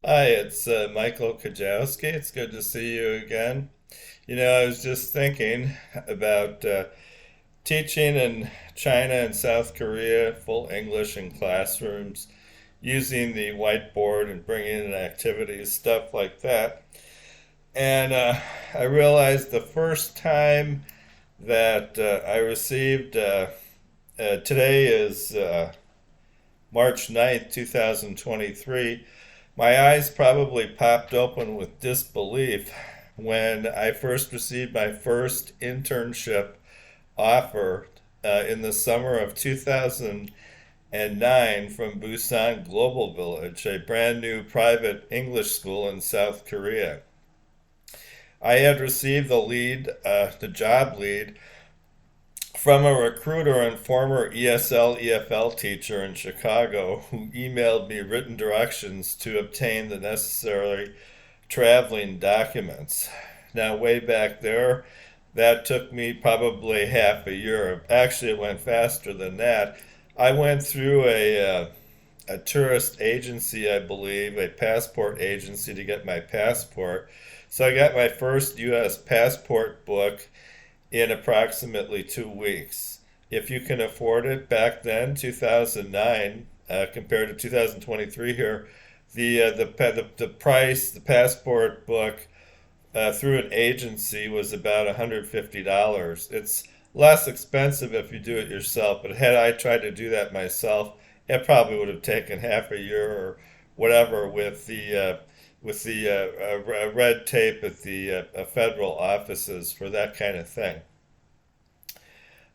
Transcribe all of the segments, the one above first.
Hi, it's Michael Kajowski. It's good to see you again. I was just thinking about teaching in China and South Korea, full English in classrooms, using the whiteboard and bringing in activities, stuff like that. And I realized the first time that I received, today is March 9th, 2023. My eyes probably popped open with disbelief when I first received my first internship offer in the summer of 2009 from Busan Global Village, a brand new private English school in South Korea. I had received the job lead from a recruiter and former ESL EFL teacher in Chicago who emailed me written directions to obtain the necessary traveling documents. Now, way back there, that took me probably half a year. Actually, it went faster than that. I went through a tourist agency, I believe, a passport agency to get my passport. So I got my first U.S. passport book in approximately 2 weeks. If you can afford it back then, 2009, compared to 2023 here, the price, the passport book through an agency was about $150. It's less expensive if you do it yourself, but had I tried to do that myself, it probably would have taken half a year or whatever with the red tape at the federal offices for that kind of thing.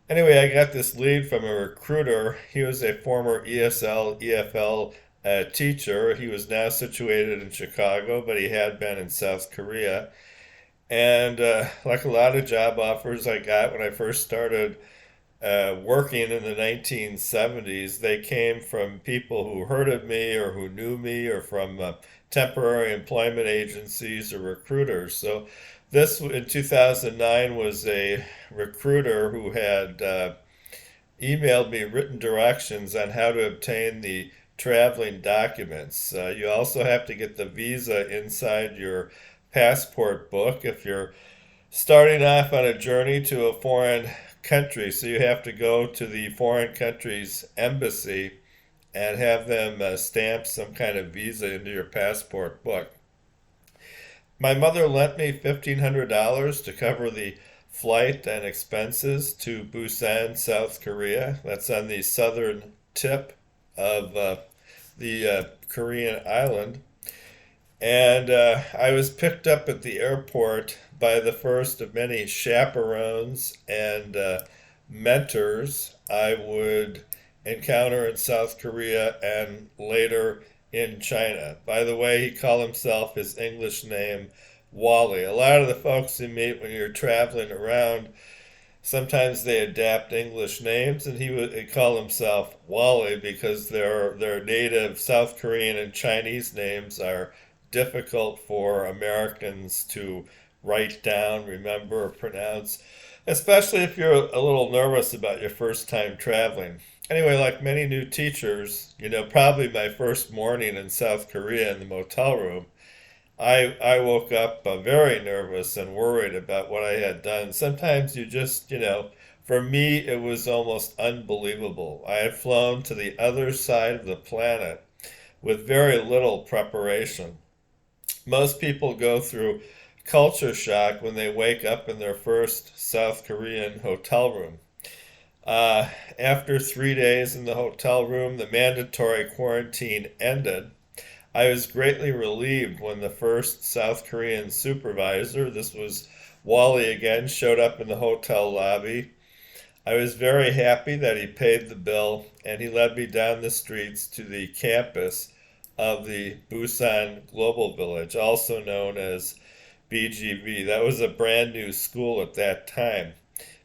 Anyway, I got this lead from a recruiter. He was a former ESL, EFL teacher. He was now situated in Chicago, but he had been in South Korea. And like a lot of job offers I got when I first started working in the 1970s, they came from people who heard of me or who knew me or from temporary employment agencies or recruiters. So this in 2009 was a recruiter who had emailed me written directions on how to obtain the traveling documents. You also have to get the visa inside your passport book if you're starting off on a journey to a foreign country. So you have to go to the foreign country's embassy and have them stamp some kind of visa into your passport book. My mother lent me $1,500 to cover the flight and expenses to Busan, South Korea. That's on the southern tip of the Korean island. And I was picked up at the airport by the first of many chaperones and mentors I would encounter in South Korea and later in China. By the way, he called himself his English name Wally. A lot of the folks you meet when you're traveling around, sometimes they adapt English names, and he would call himself Wally because their native South Korean and Chinese names are difficult for Americans to write down, remember, or pronounce, especially if you're a little nervous about your first time traveling. Anyway, like many new teachers, probably my first morning in South Korea in the motel room, I woke up very nervous and worried about what I had done. Sometimes you just, for me, it was almost unbelievable. I had flown to the other side of the planet with very little preparation. Most people go through culture shock when they wake up in their first South Korean hotel room. After 3 days in the hotel room, the mandatory quarantine ended. I was greatly relieved when the first South Korean supervisor, this was Wally again, showed up in the hotel lobby. I was very happy that he paid the bill and he led me down the streets to the campus of the Busan Global Village, also known as BGV. That was a brand new school at that time.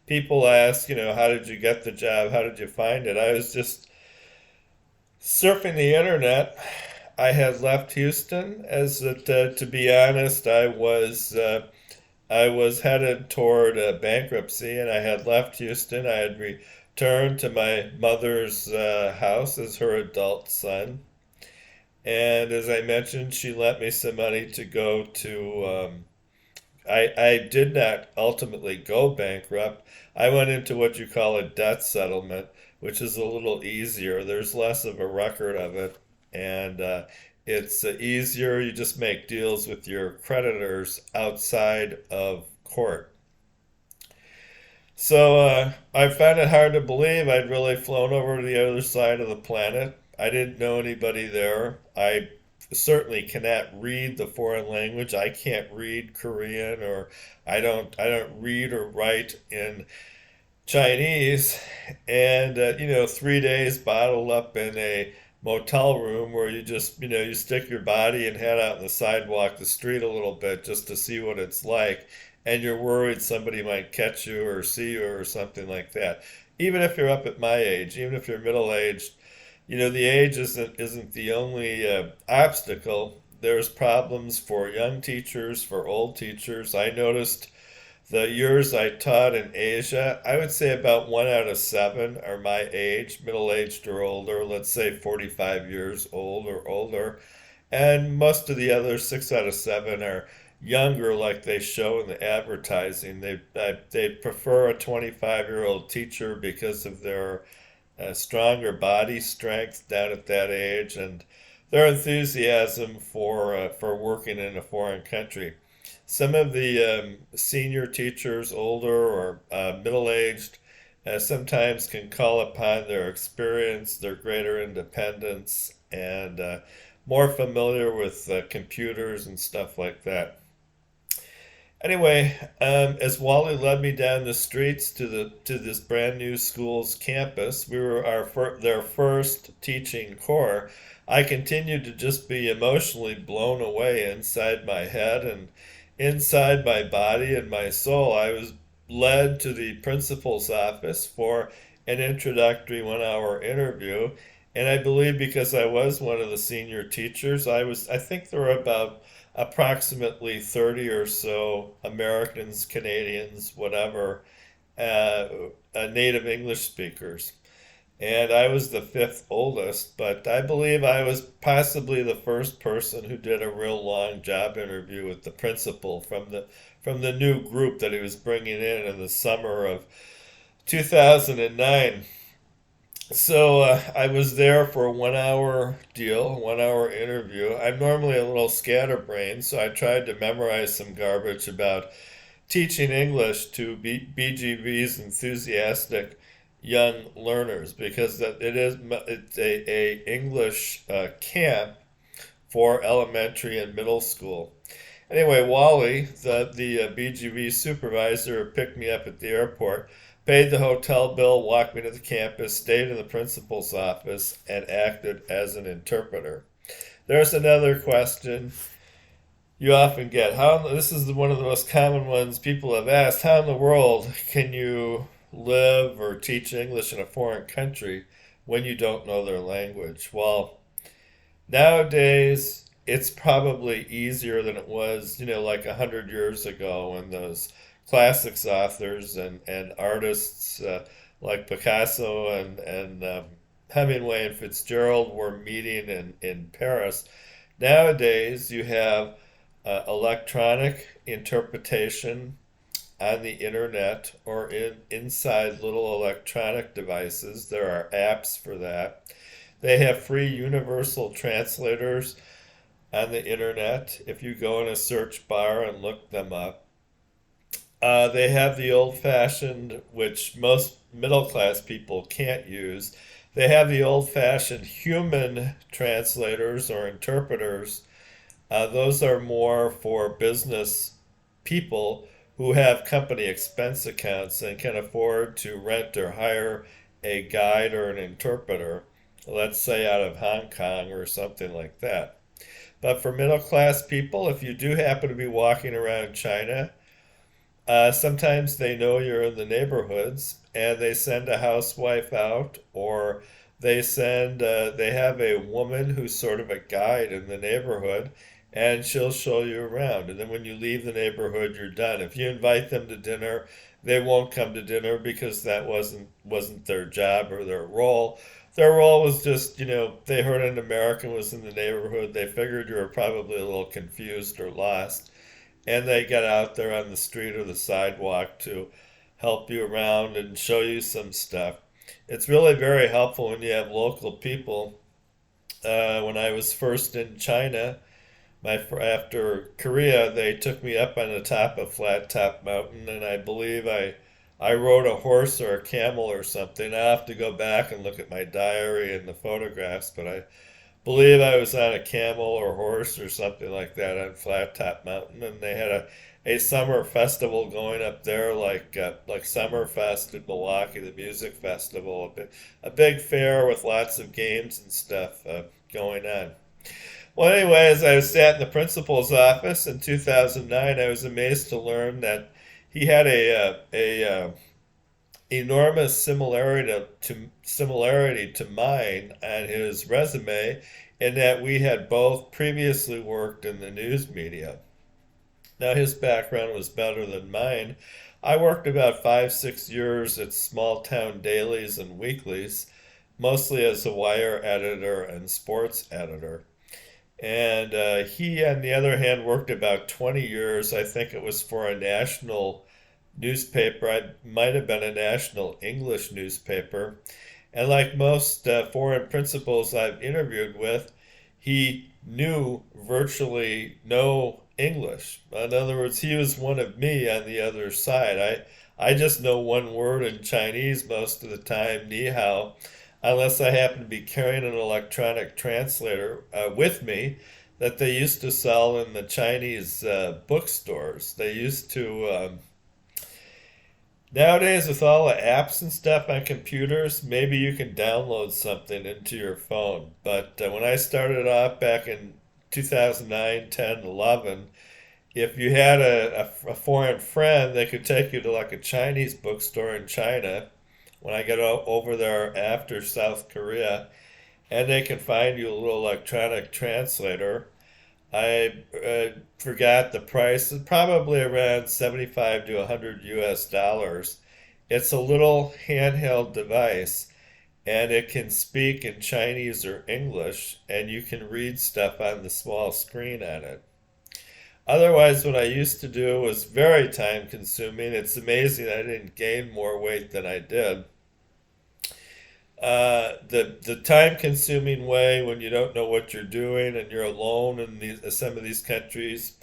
People ask, how did you get the job? How did you find it? I was just surfing the internet. I had left Houston, to be honest, I was headed toward bankruptcy, and I had left Houston. I had returned to my mother's house as her adult son, And as I mentioned, she lent me some money to go to. I did not ultimately go bankrupt. I went into what you call a debt settlement, which is a little easier. There's less of a record of it, and it's easier. You just make deals with your creditors outside of court. So I found it hard to believe I'd really flown over to the other side of the planet. I didn't know anybody there. I certainly cannot read the foreign language. I can't read Korean, or I don't read or write in Chinese, and 3 days bottled up in a motel room where you just you stick your body and head out on the sidewalk, the street a little bit just to see what it's like, and you're worried somebody might catch you or see you or something like that. Even if you're up at my age, even if you're middle aged, the age isn't the only obstacle. There's problems for young teachers, for old teachers. I noticed the years I taught in Asia, I would say about 1 out of 7 are my age, middle aged or older, let's say 45 years old or older. And most of the other 6 out of 7 are younger, like they show in the advertising. They prefer a 25-year-old teacher because of their stronger body strength down at that age and their enthusiasm for working in a foreign country. Some of the senior teachers, older or middle aged, sometimes can call upon their experience, their greater independence, and more familiar with computers and stuff like that. Anyway, as Wally led me down the streets to this brand new school's campus, we were their first teaching corps. I continued to just be emotionally blown away inside my head and inside my body and my soul. I was led to the principal's office for an introductory 1 hour interview. And I believe because I was one of the senior teachers, I think there were about approximately 30 or so Americans, Canadians, whatever, uh, native English speakers. And I was the fifth oldest, but I believe I was possibly the first person who did a real long job interview with the principal from the new group that he was bringing in the summer of 2009. So I was there for a 1 hour deal, 1 hour interview. I'm normally a little scatterbrained, so I tried to memorize some garbage about teaching English to BGV's enthusiastic young learners because it's a English camp for elementary and middle school. Anyway, Wally, the BGV supervisor, picked me up at the airport, paid the hotel bill, walked me to the campus, stayed in the principal's office, and acted as an interpreter. There's another question you often get. This is one of the most common ones people have asked. How in the world can you live or teach English in a foreign country when you don't know their language? Well, nowadays, it's probably easier than it was, like 100 years ago when those classics authors and artists like Picasso and Hemingway and Fitzgerald were meeting in Paris. Nowadays, you have electronic interpretation on the internet or inside little electronic devices. There are apps for that. They have free universal translators on the internet if you go in a search bar and look them up. They have the old fashioned, which most middle class people can't use. They have the old fashioned human translators or interpreters. Those are more for business people who have company expense accounts and can afford to rent or hire a guide or an interpreter, let's say out of Hong Kong or something like that. But for middle class people, if you do happen to be walking around China, sometimes they know you're in the neighborhoods and they send a housewife out, or they have a woman who's sort of a guide in the neighborhood, and she'll show you around. And then when you leave the neighborhood, you're done. If you invite them to dinner, they won't come to dinner because that wasn't their job or their role. Their role was just, they heard an American was in the neighborhood. They figured you were probably a little confused or lost. And they got out there on the street or the sidewalk to help you around and show you some stuff. It's really very helpful when you have local people. When I was first in China, after Korea, they took me up on the top of Flat Top Mountain, and I believe I rode a horse or a camel or something. I have to go back and look at my diary and the photographs, but I believe I was on a camel or horse or something like that on Flat Top Mountain, and they had a summer festival going up there, like Summerfest in Milwaukee, the music festival, a big fair with lots of games and stuff going on. Well, anyways, I sat in the principal's office in 2009. I was amazed to learn that he had a enormous similarity to mine on his resume, in that we had both previously worked in the news media. Now his background was better than mine. I worked about 5, 6 years at small town dailies and weeklies, mostly as a wire editor and sports editor. And he, on the other hand, worked about 20 years. I think it was for a national newspaper. I might have been a national English newspaper. And like most foreign principals I've interviewed with, he knew virtually no English. In other words, he was one of me on the other side. I just know one word in Chinese most of the time, ni hao, unless I happen to be carrying an electronic translator with me that they used to sell in the Chinese bookstores. They used to. Nowadays, with all the apps and stuff on computers, maybe you can download something into your phone. But when I started off back in 2009, 10, 11, if you had a foreign friend, they could take you to like a Chinese bookstore in China when I got over there after South Korea, and they can find you a little electronic translator. I forgot the price. It's probably around 75 to 100 US dollars. It's a little handheld device, and it can speak in Chinese or English, and you can read stuff on the small screen on it. Otherwise, what I used to do was very time consuming. It's amazing I didn't gain more weight than I did. The time consuming way when you don't know what you're doing and you're alone in some of these countries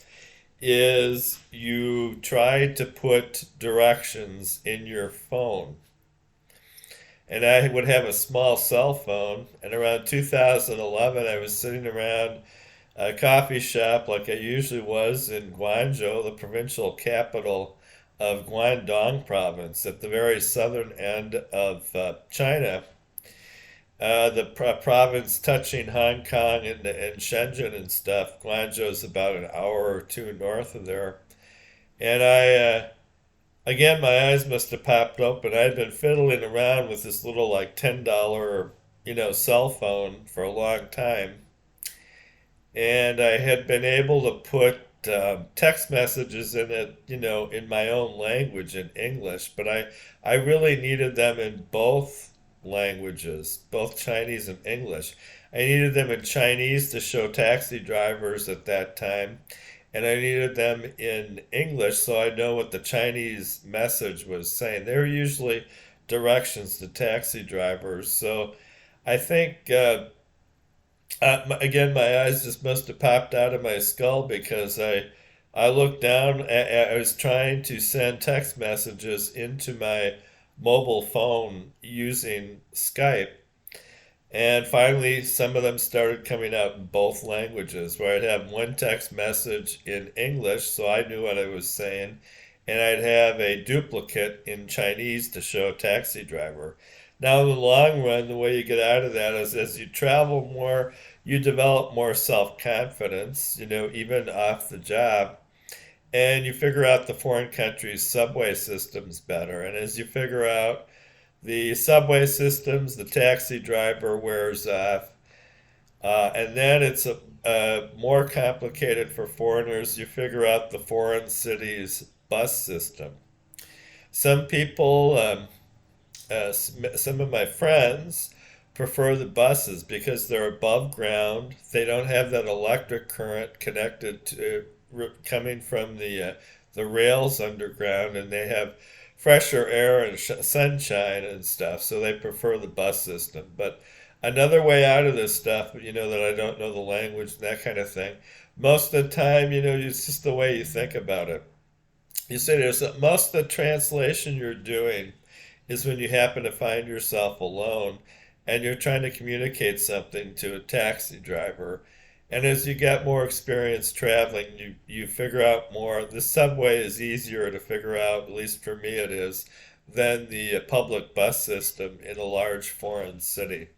is you try to put directions in your phone. And I would have a small cell phone, and around 2011 I was sitting around a coffee shop like I usually was in Guangzhou, the provincial capital of Guangdong province at the very southern end of China, the province touching Hong Kong and Shenzhen and stuff. Guangzhou is about an hour or two north of there. And again, my eyes must have popped open. I'd been fiddling around with this little like $10, cell phone for a long time. And I had been able to put text messages in it, in my own language in English, but I really needed them in both languages, both Chinese and English. I needed them in Chinese to show taxi drivers at that time, and I needed them in English so I know what the Chinese message was saying. They were usually directions to taxi drivers. So I think, again, my eyes just must have popped out of my skull because I looked down, I was trying to send text messages into my mobile phone using Skype. And finally, some of them started coming out in both languages, where I'd have one text message in English, so I knew what I was saying, and I'd have a duplicate in Chinese to show a taxi driver. Now, in the long run, the way you get out of that is as you travel more, you develop more self confidence, even off the job, and you figure out the foreign country's subway systems better. And as you figure out the subway systems, the taxi driver wears off. And then it's more complicated for foreigners. You figure out the foreign city's bus system. Some people, some of my friends prefer the buses because they're above ground. They don't have that electric current connected to coming from the rails underground, and they have fresher air and sunshine and stuff. So they prefer the bus system. But another way out of this stuff, that I don't know the language and that kind of thing. Most of the time, it's just the way you think about it. You say there's most of the translation you're doing is when you happen to find yourself alone and you're trying to communicate something to a taxi driver. And as you get more experience traveling, you figure out more. The subway is easier to figure out, at least for me it is, than the public bus system in a large foreign city.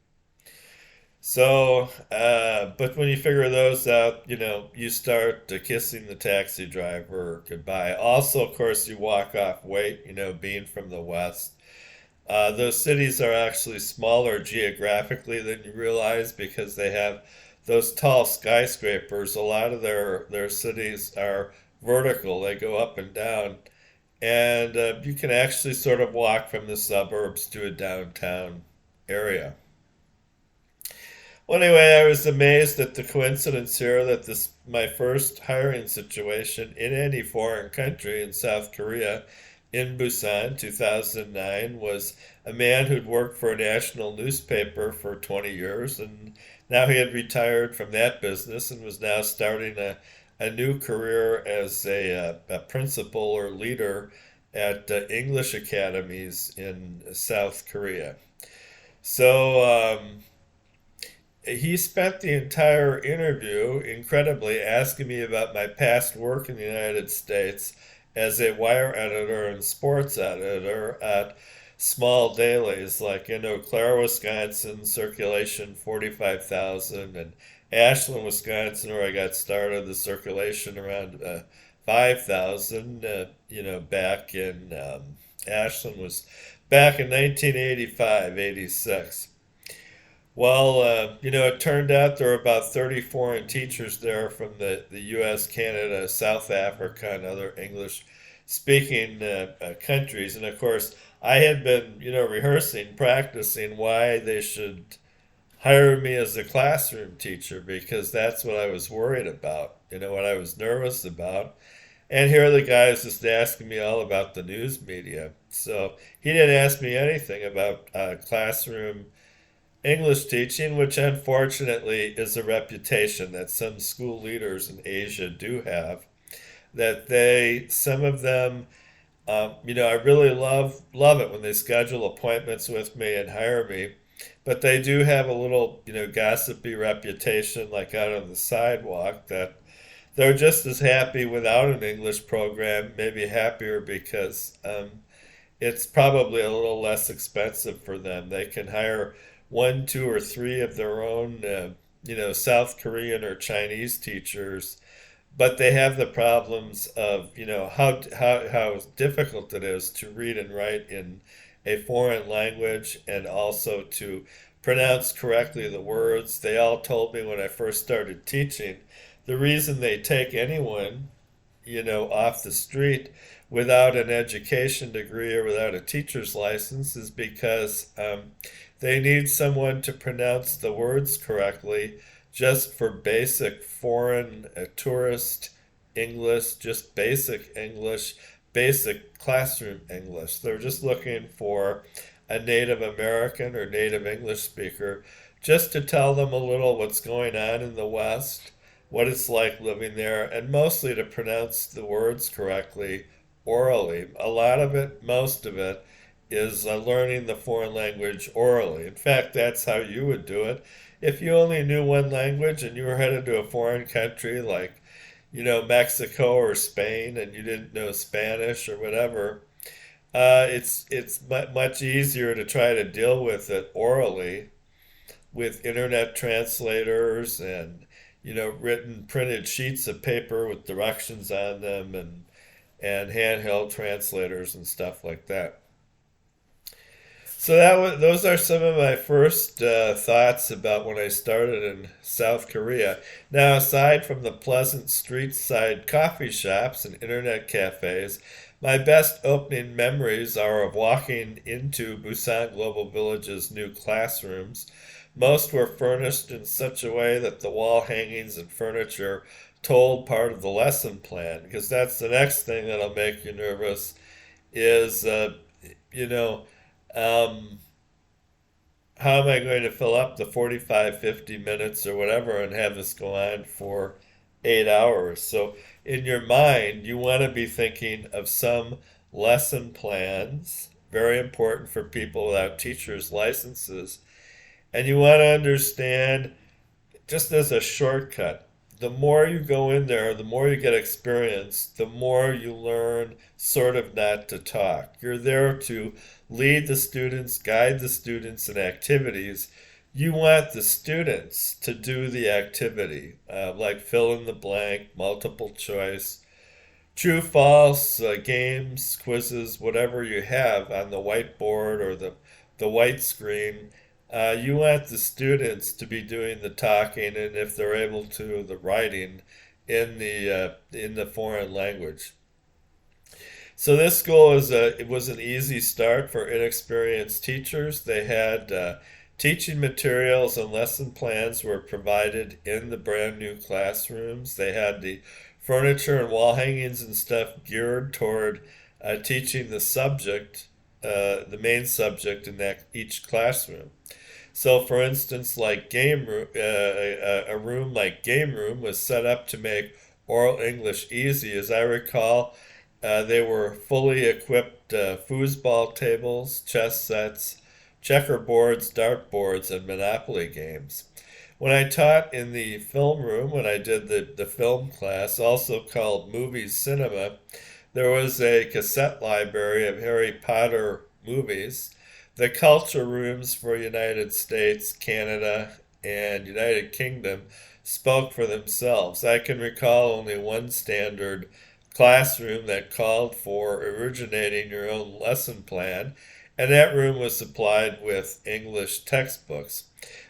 So, but when you figure those out, you start kissing the taxi driver goodbye. Also, of course, you walk off weight, being from the West. Those cities are actually smaller geographically than you realize because they have those tall skyscrapers. A lot of their cities are vertical, they go up and down. And you can actually sort of walk from the suburbs to a downtown area. Well, anyway, I was amazed at the coincidence here that this my first hiring situation in any foreign country in South Korea in Busan 2009 was a man who'd worked for a national newspaper for 20 years and now he had retired from that business and was now starting a new career as a principal or leader at English academies in South Korea. So he spent the entire interview, incredibly, asking me about my past work in the United States as a wire editor and sports editor at small dailies like in Eau Claire, Wisconsin, circulation 45,000, and Ashland, Wisconsin, where I got started, the circulation around 5,000. Back in Ashland was back in 1985, 86. Well, it turned out there were about 30 foreign teachers there from the U.S., Canada, South Africa, and other English speaking countries. And of course, I had been, rehearsing, practicing why they should hire me as a classroom teacher because that's what I was worried about, what I was nervous about. And here the guy is just asking me all about the news media. So he didn't ask me anything about classroom English teaching, which unfortunately is a reputation that some school leaders in Asia do have, that some of them, I really love it when they schedule appointments with me and hire me, but they do have a little, gossipy reputation, like out on the sidewalk, that they're just as happy without an English program, maybe happier because it's probably a little less expensive for them. They can hire one, two, or three of their own, South Korean or Chinese teachers, but they have the problems of, how difficult it is to read and write in a foreign language and also to pronounce correctly the words. They all told me when I first started teaching, the reason they take anyone off the street without an education degree or without a teacher's license is because they need someone to pronounce the words correctly just for basic foreign tourist English, just basic English, basic classroom English. They're just looking for a Native American or Native English speaker just to tell them a little what's going on in the West, what it's like living there, and mostly to pronounce the words correctly orally. A lot of it, most of it, is learning the foreign language orally. In fact, that's how you would do it. If you only knew one language and you were headed to a foreign country like, Mexico or Spain, and you didn't know Spanish or whatever, it's much easier to try to deal with it orally with internet translators and written printed sheets of paper with directions on them and handheld translators and stuff like that. So those are some of my first thoughts about when I started in South Korea. Now, aside from the pleasant street side coffee shops and internet cafes, My best opening memories are of walking into Busan Global Village's new classrooms. Most were furnished in such a way that the wall hangings and furniture told part of the lesson plan, because that's the next thing that'll make you nervous is, you know, um, how am I going to fill up the 45, 50 minutes or whatever and have this go on for 8 hours? So, in your mind, you want to be thinking of some lesson plans, very important for people without teachers' licenses, and you want to understand just as a shortcut, the more you go in there, the more you get experience, the more you learn sort of not to talk. You're there to lead the students, guide the students in activities. You want the students to do the activity, like fill in the blank, multiple choice, true, false, games, quizzes, whatever you have on the whiteboard or the white screen. You want the students to be doing the talking, and if they're able to, the writing in the foreign language. So this school it was an easy start for inexperienced teachers. They had teaching materials and lesson plans were provided in the brand new classrooms. They had the furniture and wall hangings and stuff geared toward teaching the subject, the main subject in that each classroom. So, for instance, like game room, a room like game room was set up to make oral English easy. As I recall, they were fully equipped foosball tables, chess sets, checkerboards, dartboards, and Monopoly games. When I taught in the film room, when I did the film class, also called movies cinema, there was a cassette library of Harry Potter movies. The culture rooms for United States, Canada, and United Kingdom spoke for themselves. I can recall only one standard classroom that called for originating your own lesson plan, and that room was supplied with English textbooks.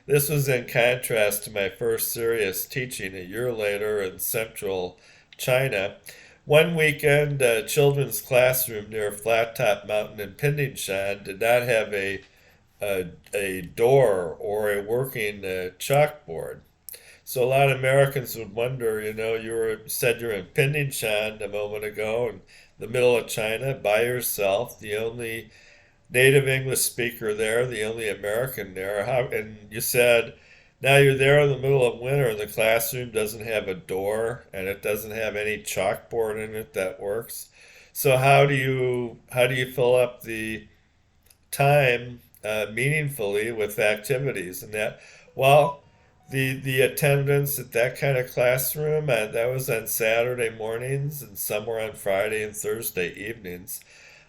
This was in contrast to my first serious teaching a year later in central China. One weekend, a children's classroom near Flat Top Mountain in Pinding did not have a door or a working chalkboard. So a lot of Americans would wonder, said you're in Pinding a moment ago in the middle of China by yourself, the only native English speaker there, the only American there. And you said now you're there in the middle of winter and the classroom doesn't have a door and it doesn't have any chalkboard in it that works. So how do you fill up the time meaningfully with activities and that? Well, the attendance at that kind of classroom that was on Saturday mornings and some were on Friday and Thursday evenings.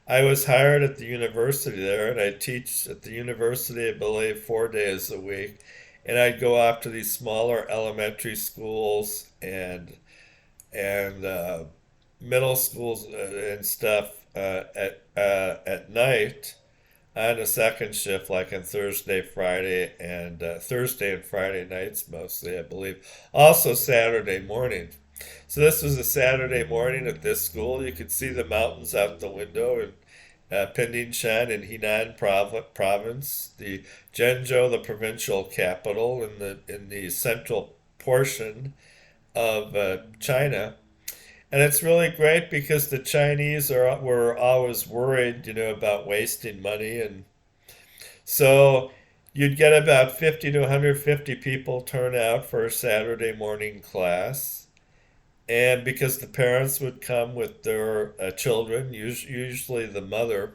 I was hired at the university there, and I teach at the university, I believe, 4 days a week. And I'd go off to these smaller elementary schools and middle schools and stuff at night on a second shift, like on Thursday and Friday nights mostly, I believe. Also Saturday morning. So this was a Saturday morning at this school. You could see the mountains out the window in Pinding in Henan province, the Zhengzhou, the provincial capital in the central portion of China. And it's really great because the Chinese were always worried, about wasting money, and so you'd get about 50 to 150 people turn out for a Saturday morning class. And because the parents would come with their children, usually the mother,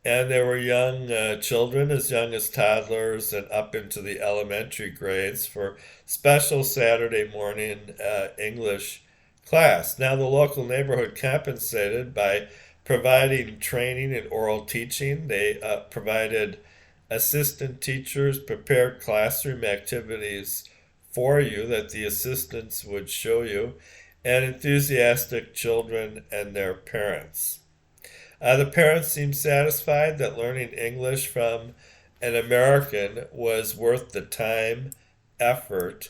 and there were young children, as young as toddlers and up into the elementary grades, for special Saturday morning English class. Now, the local neighborhood compensated by providing training in oral teaching. They provided assistant teachers, prepared classroom activities for you that the assistants would show you, and enthusiastic children and their parents. The parents seemed satisfied that learning English from an American was worth the time, effort,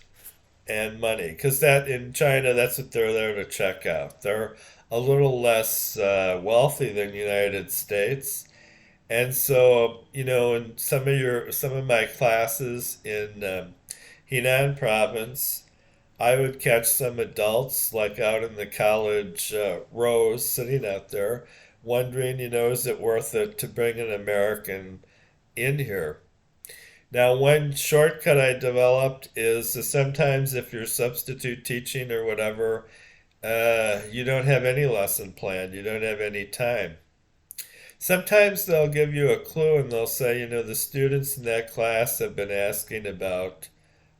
and money, because that in China, that's what they're there to check out. They're a little less wealthy than the United States, and so in some of my classes in Henan province, I would catch some adults like out in the college rows sitting out there, wondering, is it worth it to bring an American in here? Now, one shortcut I developed is sometimes if you're substitute teaching or whatever, you don't have any lesson planned, you don't have any time. Sometimes they'll give you a clue and they'll say, the students in that class have been asking about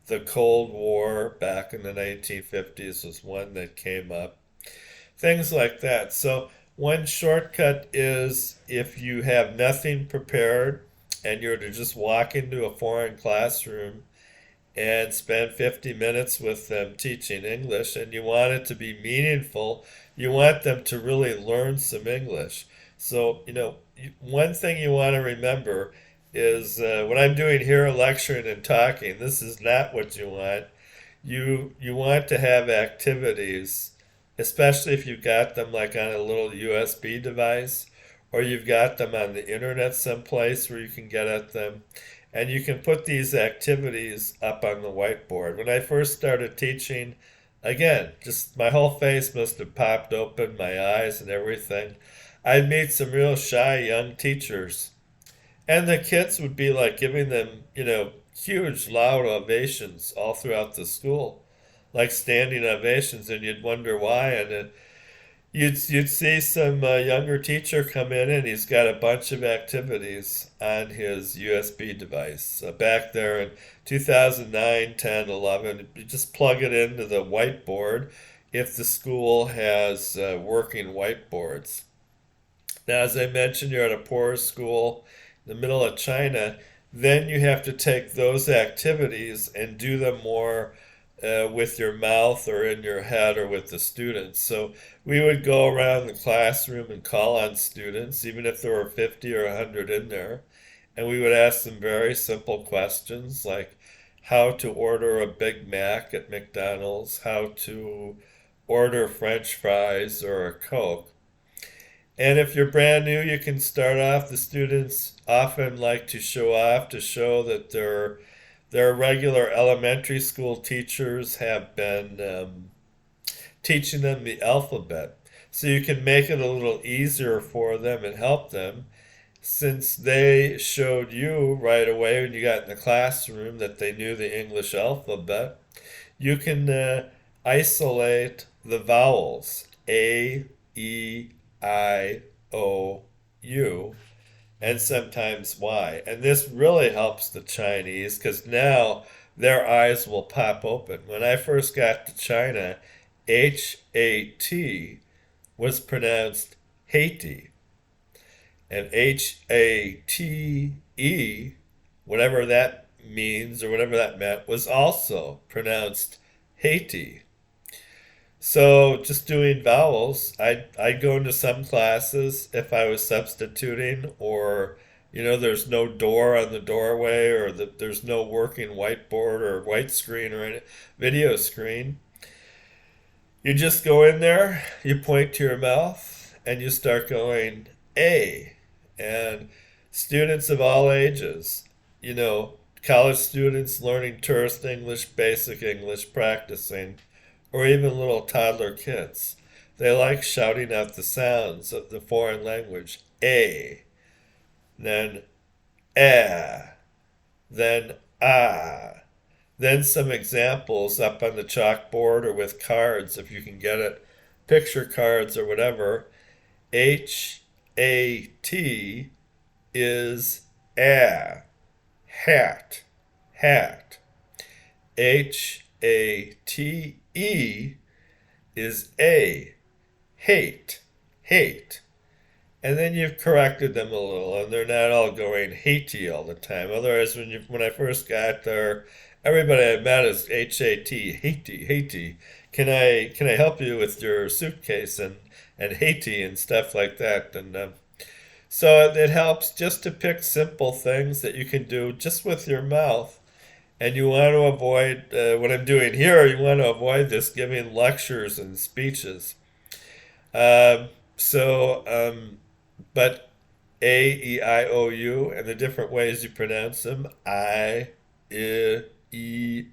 the Cold War back in the 1950s, was one that came up. Things like that. So, one shortcut is if you have nothing prepared and you're to just walk into a foreign classroom and spend 50 minutes with them teaching English, and you want it to be meaningful, you want them to really learn some English. So, one thing you want to remember is when I'm doing here lecturing and talking, this is not what you want. You want to have activities, especially if you've got them like on a little USB device or you've got them on the internet someplace where you can get at them. And you can put these activities up on the whiteboard. When I first started teaching, again, just my whole face must have popped open, my eyes and everything. I'd meet some real shy young teachers, and the kids would be like giving them, huge, loud ovations all throughout the school, like standing ovations, and you'd wonder why. And you'd see some younger teacher come in, and he's got a bunch of activities on his USB device. Back there in 2009, 10, 11, you just plug it into the whiteboard if the school has working whiteboards. Now, as I mentioned, you're at a poor school in the middle of China, then you have to take those activities and do them more with your mouth or in your head or with the students. So we would go around the classroom and call on students, even if there were 50 or 100 in there, and we would ask them very simple questions like how to order a Big Mac at McDonald's, how to order French fries or a Coke. And if you're brand new, you can start off. The students often like to show off to show that their regular elementary school teachers have been teaching them the alphabet. So you can make it a little easier for them and help them since they showed you right away when you got in the classroom that they knew the English alphabet. You can isolate the vowels A, E, I, O, U, and sometimes Y. And this really helps the Chinese because now their eyes will pop open. When I first got to China, H-A-T was pronounced Haiti, and H-A-T-E, whatever that means or whatever that meant, was also pronounced Haiti. So just doing vowels, I'd go into some classes if I was substituting or there's no door on the doorway or there's no working whiteboard or white screen or any video screen. You just go in there, you point to your mouth, and you start going A. And students of all ages, college students learning tourist English, basic English, practicing, or even little toddler kids. They like shouting out the sounds of the foreign language. A, then eh, then ah. Then some examples up on the chalkboard or with cards, if you can get it, picture cards or whatever. H-A-T is a, hat, hat. H-A-T-E is a, hate, hate. And then you've corrected them a little, and they're not all going Haiti all the time. Otherwise, when I first got there, everybody I met is H-A-T, Haiti, Haiti. Can I help you with your suitcase and Haiti and stuff like that? And so it helps just to pick simple things that you can do just with your mouth And you want to avoid what I'm doing here. You want to avoid this giving lectures and speeches. Um, so, but A, E, I, O, U, and the different ways you pronounce them, I, E,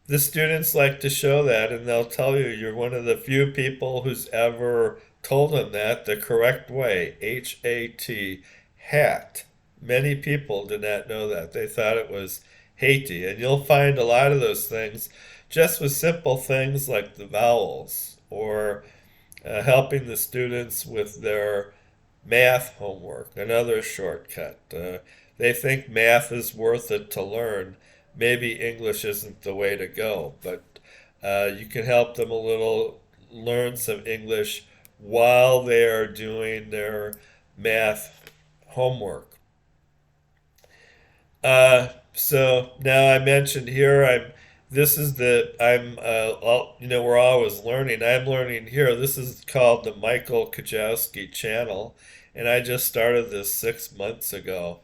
the students like to show that, and they'll tell you you're one of the few people who's ever told them that the correct way, H-A-T, hat. Many people did not know that. They thought it was Haiti. And you'll find a lot of those things just with simple things like the vowels or helping the students with their math homework, another shortcut. They think math is worth it to learn. Maybe English isn't the way to go, but you can help them a little learn some English while they are doing their math homework. So now I mentioned here this is the I'm we're always learning. I'm learning here. This is called the Michael Kajowski channel, and I just started this 6 months ago.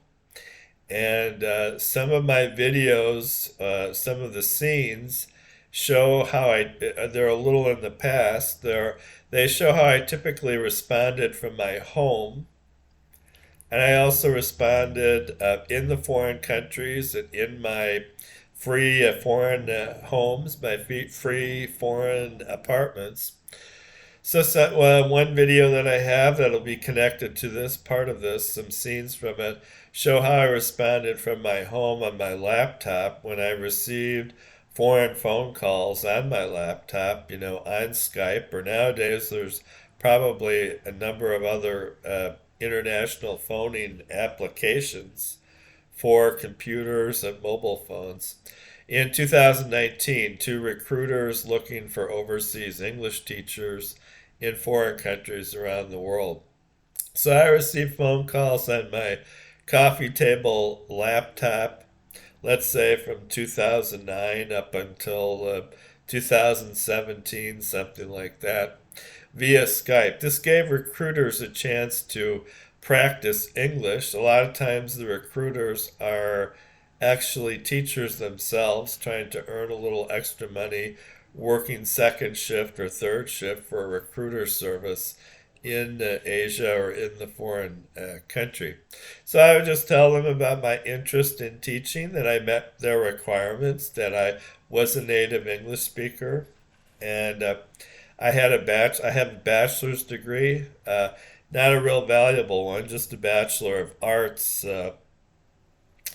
And some of my videos, some of the scenes show how they're a little in the past. They show how I typically responded from my home, and I also responded in the foreign countries and in my free foreign homes, my free foreign apartments. So, one video that I have that'll be connected to this part of this, some scenes from it, show how I responded from my home on my laptop when I received foreign phone calls on my laptop, on Skype, or nowadays there's probably a number of other international phoning applications for computers and mobile phones. In 2019, two recruiters looking for overseas English teachers in foreign countries around the world. So I received phone calls on my coffee table laptop, let's say from 2009 up until 2017, something like that, via Skype. This gave recruiters a chance to practice English. A lot of times the recruiters are actually teachers themselves trying to earn a little extra money working second shift or third shift for a recruiter service in Asia or in the foreign country. So I would just tell them about my interest in teaching, that I met their requirements, that I was a native English speaker, and I have a bachelor's degree, not a real valuable one, just a bachelor of arts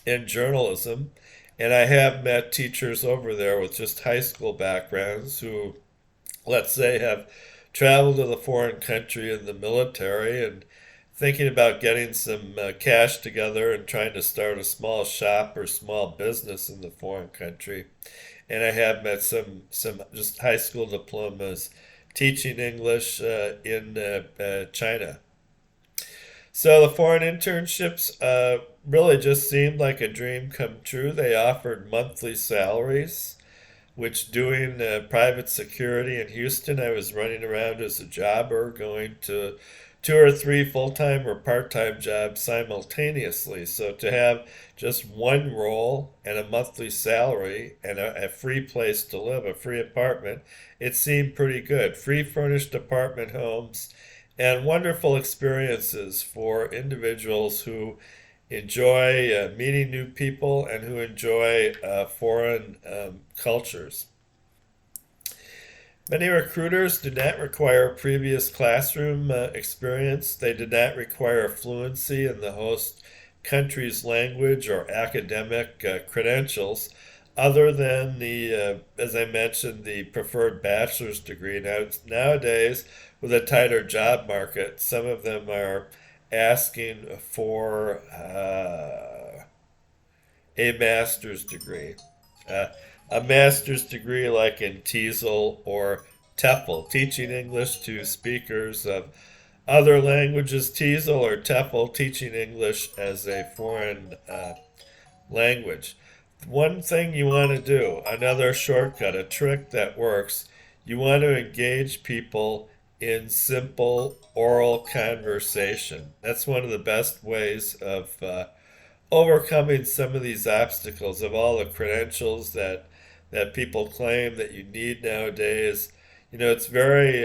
in journalism. And I have met teachers over there with just high school backgrounds who, let's say, have traveled to the foreign country in the military and thinking about getting some cash together and trying to start a small shop or small business in the foreign country. And I have met some just high school diplomas teaching English in China. So the foreign internships really just seemed like a dream come true. They offered monthly salaries, which doing private security in Houston, I was running around as a jobber, going to two or three full-time or part-time jobs simultaneously. So to have just one role and a monthly salary and a free place to live, a free apartment, it seemed pretty good. Free furnished apartment homes and wonderful experiences for individuals who enjoy meeting new people and who enjoy foreign cultures. Many recruiters did not require previous classroom experience. They did not require fluency in the host country's language or academic credentials, other than as I mentioned, the preferred bachelor's degree. Nowadays, with a tighter job market, some of them are asking for a master's degree. Uh, a master's degree like in TESOL or TEFL, teaching English to speakers of other languages, TESOL or TEFL, teaching English as a foreign language. One thing you want to do, another shortcut, a trick that works, you want to engage people in simple oral conversation. That's one of the best ways of overcoming some of these obstacles of all the credentials that people claim that you need nowadays. It's very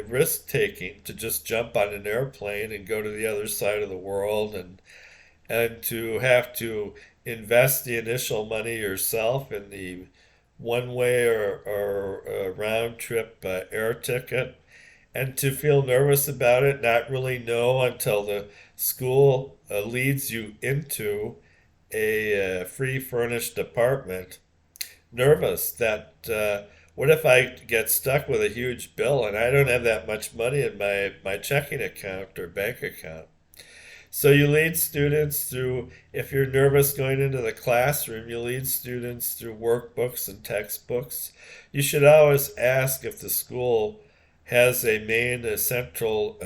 risk taking to just jump on an airplane and go to the other side of the world, and to have to invest the initial money yourself in the one way or round trip air ticket, and to feel nervous about it, not really know until the school leads you into a free furnished apartment, nervous that what if I get stuck with a huge bill and I don't have that much money in my checking account or bank account? So you lead students through, if you're nervous going into the classroom, you lead students through workbooks and textbooks. You should always ask if the school has a main, a central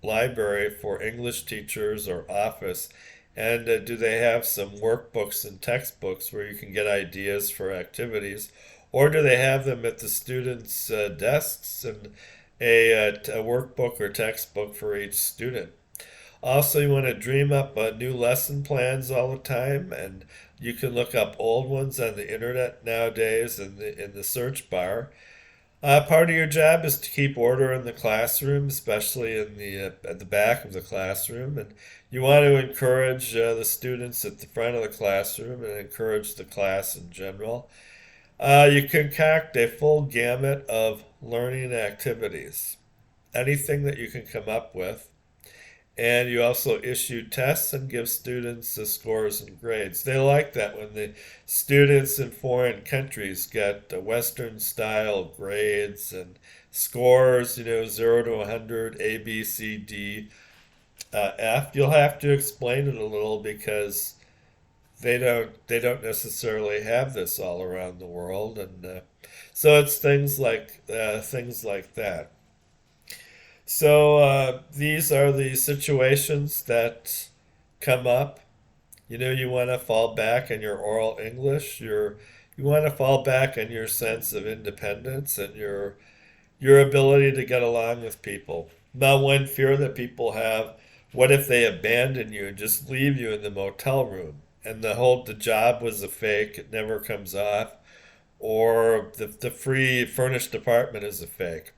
library for English teachers or office, and do they have some workbooks and textbooks where you can get ideas for activities, or do they have them at the students' desks and a workbook or textbook for each student? Also, you want to dream up new lesson plans all the time, and you can look up old ones on the internet nowadays in the search bar. Part of your job is to keep order in the classroom, especially in the at the back of the classroom, and you want to encourage the students at the front of the classroom and encourage the class in general. You concoct a full gamut of learning activities, anything that you can come up with. And you also issue tests and give students the scores and grades. They like that when the students in foreign countries get Western style grades and scores, 0 to 100, A, B, C, D, F. You'll have to explain it a little because they don't necessarily have this all around the world, and so it's things like that. So these are the situations that come up. You want to fall back on your oral English. You want to fall back on your sense of independence and your ability to get along with people. Now, one fear that people have: what if they abandon you and just leave you in the motel room, and the job was a fake, it never comes off, or the free furnished apartment is a fake?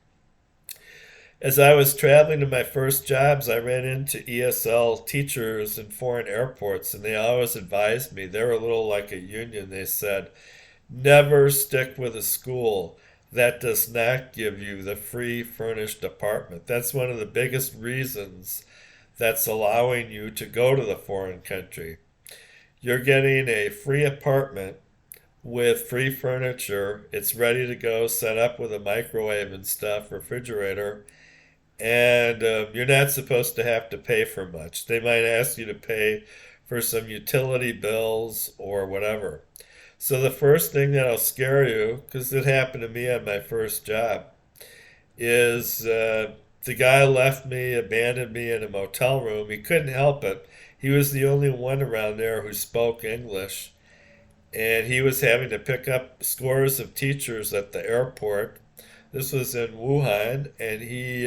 As I was traveling to my first jobs, I ran into ESL teachers in foreign airports, and they always advised me. They were a little like a union. They said, never stick with a school that does not give you the free furnished apartment. That's one of the biggest reasons that's allowing you to go to the foreign country. You're getting a free apartment with free furniture. It's ready to go, set up with a microwave and stuff, refrigerator, and you're not supposed to have to pay for much. They might ask you to pay for some utility bills or whatever. So the first thing that'll scare you, because it happened to me on my first job, is the guy left me, abandoned me in a motel room. He couldn't help it. He was the only one around there who spoke English, and he was having to pick up scores of teachers at the airport. This was in Wuhan, and he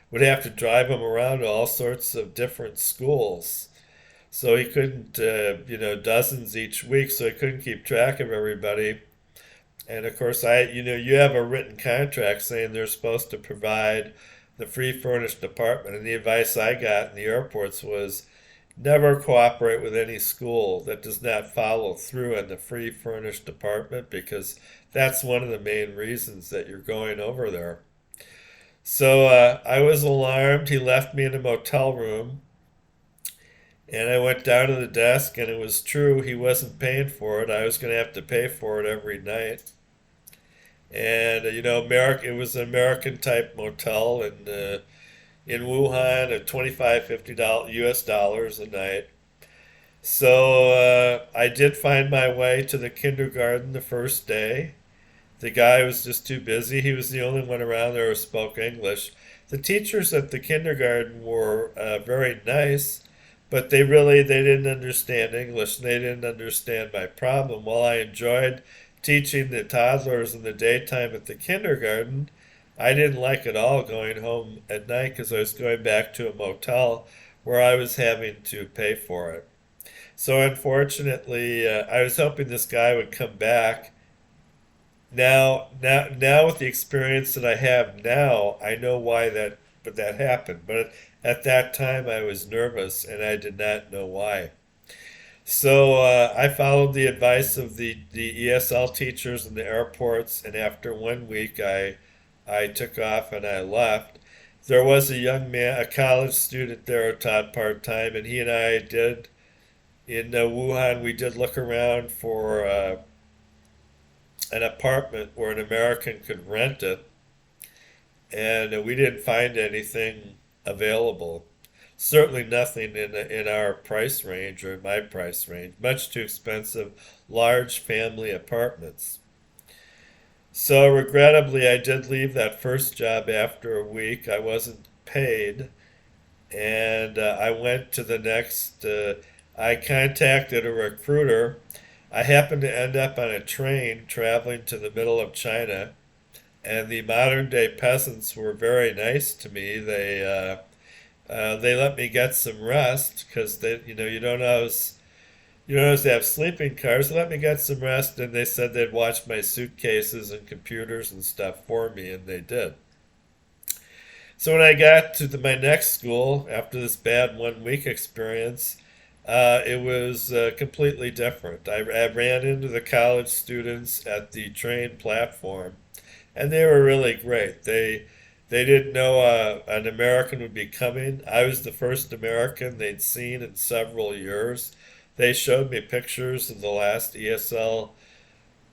would have to drive them around to all sorts of different schools. So he couldn't, dozens each week, so he couldn't keep track of everybody. And of course, you have a written contract saying they're supposed to provide the free furnished apartment. And the advice I got in the airports was never cooperate with any school that does not follow through on the free furnished apartment, because that's one of the main reasons that you're going over there. So I was alarmed. He left me in a motel room, and I went down to the desk, and it was true. He wasn't paying for it. I was going to have to pay for it every night. And America. It was an American type motel in Wuhan at 25, $50 US dollars a night. So I did find my way to the kindergarten the first day. The guy was just too busy. He was the only one around there who spoke English. The teachers at the kindergarten were very nice, but they didn't understand English, and they didn't understand my problem. While I enjoyed teaching the toddlers in the daytime at the kindergarten, I didn't like at all going home at night because I was going back to a motel where I was having to pay for it. So unfortunately, I was hoping this guy would come back. Now, with the experience that I have now, I know why that happened. But at that time, I was nervous and I did not know why. So I followed the advice of the ESL teachers in the airports, and after 1 week, I took off and I left. There was a young man, a college student there who taught part time, and he and I did in Wuhan. We did look around for an apartment where an American could rent it, and we didn't find anything available. Certainly nothing in our price range or in my price range. Much too expensive, large family apartments. So regrettably, I did leave that first job after a week. I wasn't paid, and I went to the next. I contacted a recruiter. I happened to end up on a train traveling to the middle of China, and the modern day peasants were very nice to me. They let me get some rest because you don't always have sleeping cars. They let me get some rest, and they said they'd watch my suitcases and computers and stuff for me, and they did. So when I got to my next school after this bad 1 week experience, it was completely different. I ran into the college students at the train platform, and they were really great. They didn't know an American would be coming. I was the first American they'd seen in several years. They showed me pictures of the last ESL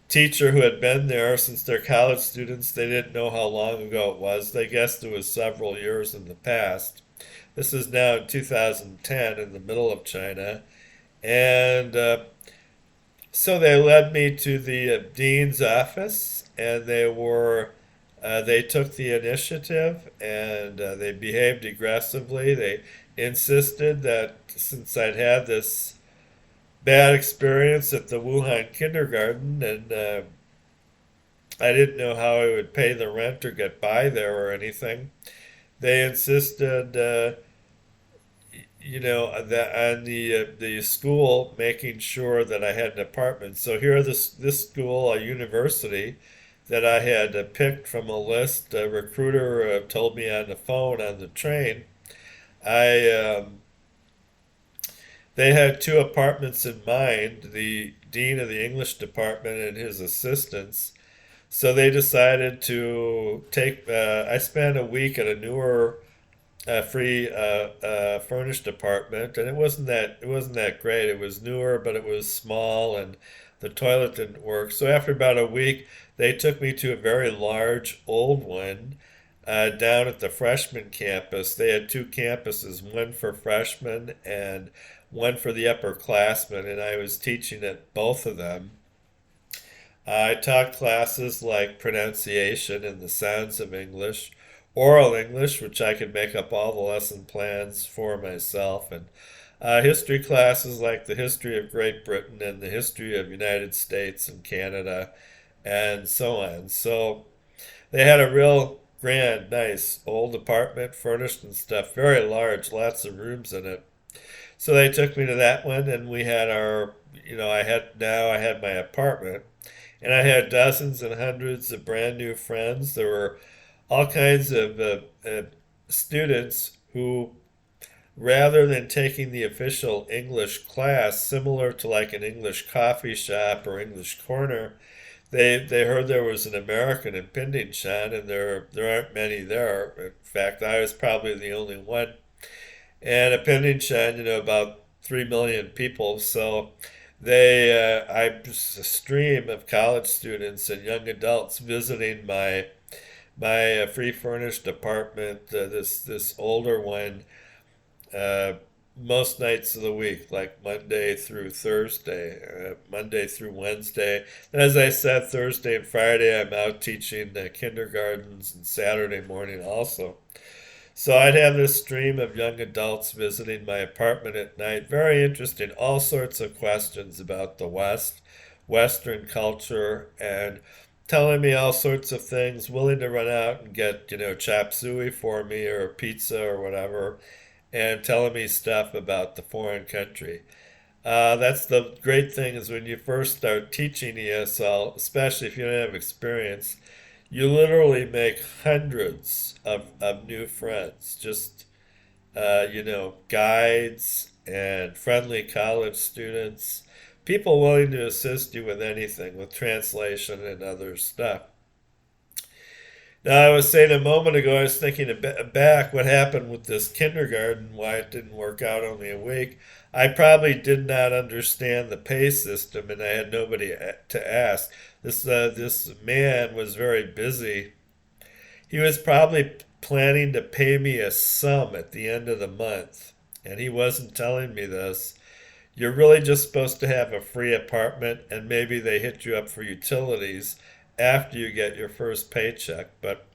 teacher who had been there since they're college students. They didn't know how long ago it was. They guessed it was several years in the past. This is now in 2010 in the middle of China. And so they led me to the dean's office, and they took the initiative, and they behaved aggressively. They insisted that since I'd had this bad experience at the Wuhan kindergarten, and I didn't know how I would pay the rent or get by there or anything, they insisted that on the school making sure that I had an apartment. So here, this school, a university that I had picked from a list, a recruiter told me on the phone on the train. I They had two apartments in mind, the dean of the English department and his assistants. So they decided to take. I spent a week at a newer free furnished apartment, and it wasn't that great. It was newer, but it was small, and the toilet didn't work. So after about a week, they took me to a very large old one down at the freshman campus. They had two campuses, one for freshmen and one for the upperclassmen, and I was teaching at both of them. I taught classes like pronunciation and the sounds of English, oral English, which I could make up all the lesson plans for myself, and history classes like the history of Great Britain and the history of United States and Canada, and so on. So they had a real grand, nice old apartment, furnished and stuff, very large, lots of rooms in it. So they took me to that one, and we had I had my apartment, and I had dozens and hundreds of brand new friends. There were all kinds of students who, rather than taking the official English class, similar to like an English coffee shop or English corner, they heard there was an American in Pinding and there aren't many there. In fact, I was probably the only one. And a Pinding about 3 million people. So I just a stream of college students and young adults visiting my free furnished apartment, this older one, uh, most nights of the week, like Monday through Thursday, Monday through Wednesday. And as I said, Thursday and Friday I'm out teaching kindergartens, and Saturday morning also. So I'd have this stream of young adults visiting my apartment at night. Very interesting, all sorts of questions about the West, Western culture, and telling me all sorts of things, willing to run out and get, chop suey for me or pizza or whatever, and telling me stuff about the foreign country. That's the great thing is when you first start teaching ESL, especially if you don't have experience, you literally make hundreds of new friends. Just, guides and friendly college students, people willing to assist you with anything, with translation and other stuff. Now, I was saying a moment ago, I was thinking back what happened with this kindergarten, why it didn't work out only a week. I probably did not understand the pay system, and I had nobody to ask. This man was very busy. He was probably planning to pay me a sum at the end of the month, and he wasn't telling me this. You're really just supposed to have a free apartment, and maybe they hit you up for utilities after you get your first paycheck. But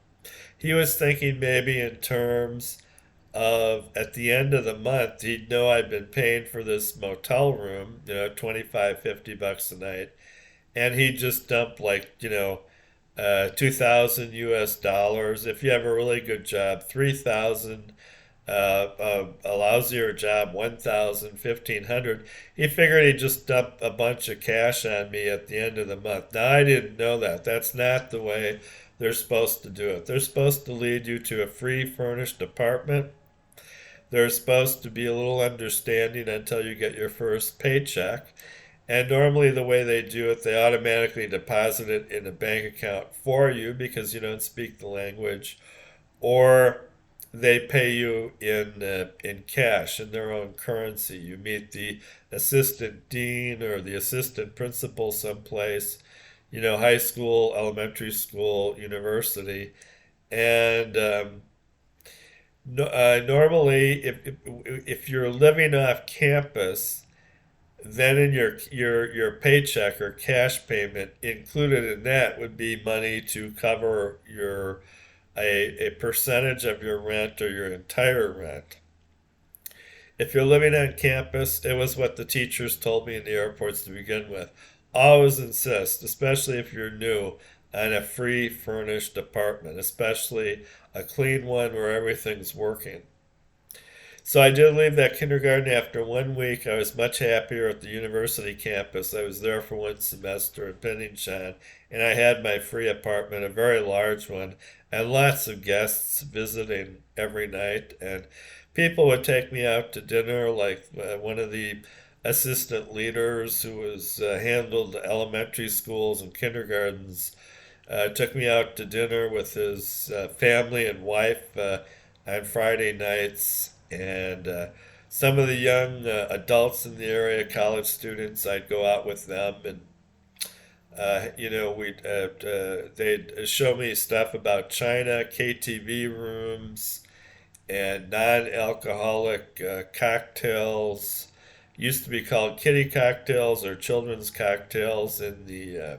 he was thinking maybe in terms of at the end of the month, he'd know I'd been paying for this motel room, 25, $50 a night, and he'd just dump like, 2,000 US dollars. If you have a really good job, 3,000, a lousier job, 1,000, 1,500. He figured he'd just dump a bunch of cash on me at the end of the month. Now, I didn't know that. That's not the way they're supposed to do it. They're supposed to lead you to a free furnished apartment. There's supposed to be a little understanding until you get your first paycheck. And normally, the way they do it, they automatically deposit it in a bank account for you because you don't speak the language, or they pay you in cash in their own currency. You meet the assistant dean or the assistant principal someplace, high school, elementary school, university, and no, normally, if you're living off campus, then in your paycheck or cash payment included in that would be money to cover a percentage of your rent or your entire rent. If you're living on campus, it was what the teachers told me in the airports to begin with. Always insist, especially if you're new, on a free furnished apartment, especially a clean one where everything's working. So I did leave that kindergarten after 1 week. I was much happier at the university campus. I was there for 1 semester at Penzance, and I had my free apartment, a very large one, and lots of guests visiting every night. And people would take me out to dinner, like one of the assistant leaders who was handled elementary schools and kindergartens took me out to dinner with his family and wife on Friday nights. And some of the young adults in the area, college students, I'd go out with them, and they'd show me stuff about China, KTV rooms, and non-alcoholic cocktails. Used to be called kiddie cocktails or children's cocktails in the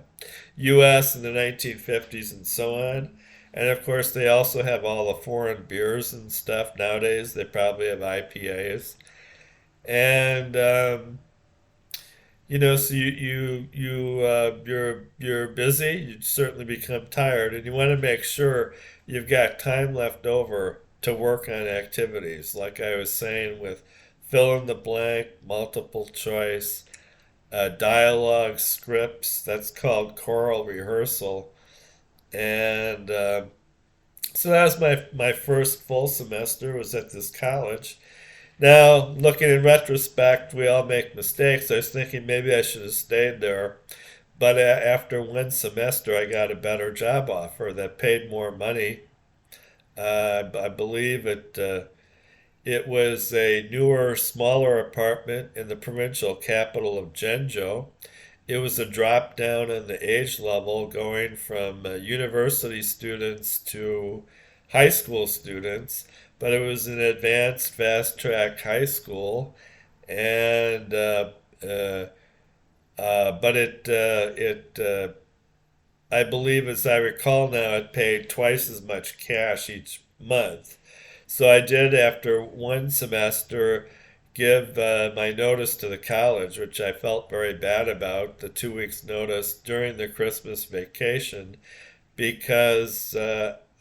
U.S. in the 1950s and so on. And of course, they also have all the foreign beers and stuff nowadays. They probably have IPAs, and so you're busy. You certainly become tired, and you want to make sure you've got time left over to work on activities. Like I was saying with fill in the blank, multiple choice, dialogue scripts. That's called choral rehearsal, and so that was my first full semester was at this college. Now, looking in retrospect, we all make mistakes. I was thinking maybe I should have stayed there. But after 1 semester, I got a better job offer that paid more money. I believe it was a newer, smaller apartment in the provincial capital of Zhengzhou. It was a drop down in the age level, going from university students to high school students, but it was an advanced fast track high school, and but I believe, as I recall now, it paid twice as much cash each month. So I did, after 1 semester, give my notice to the college, which I felt very bad about, the 2 weeks notice during the Christmas vacation, because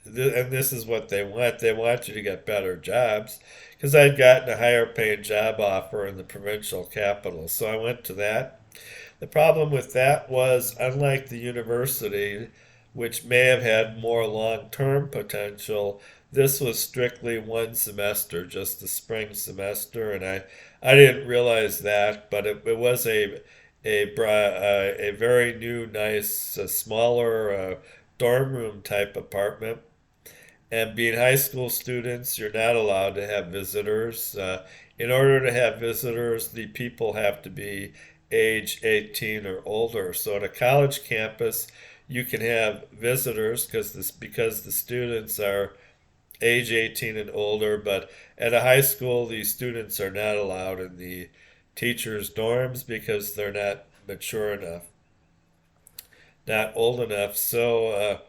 and this is what they want. They want you to get better jobs because I'd gotten a higher paying job offer in the provincial capital. So I went to that. The problem with that was, unlike the university, which may have had more long term potential, this was strictly one semester, just the spring semester, and I didn't realize that, but it was a very new, nice, smaller dorm room type apartment. And being high school students, you're not allowed to have visitors. In order to have visitors, the people have to be age 18 or older. So at a college campus, you can have visitors because the students are age 18 and older, but at a high school, the students are not allowed in the teachers' dorms because they're not mature enough, not old enough. So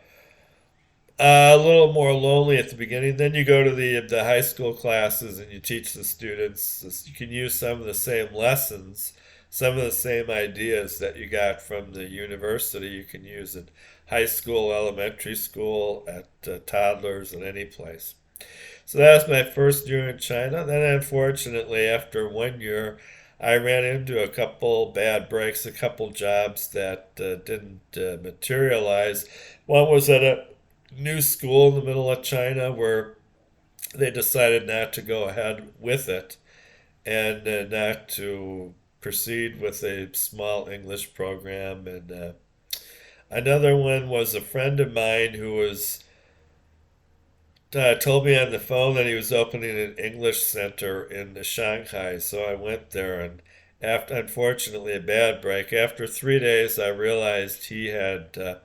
a little more lonely at the beginning. Then you go to the high school classes and you teach the students. You can use some of the same lessons, some of the same ideas that you got from the university. You can use in high school, elementary school, at toddlers, at any place. So that was my first year in China. Then, unfortunately, after 1 year, I ran into a couple bad breaks, a couple jobs that didn't materialize. One was at a new school in the middle of China where they decided not to go ahead with it and not to proceed with a small English program. And another one was a friend of mine who was told me on the phone that he was opening an English center in Shanghai. So I went there, and after, unfortunately, a bad break. After 3 days, I realized he had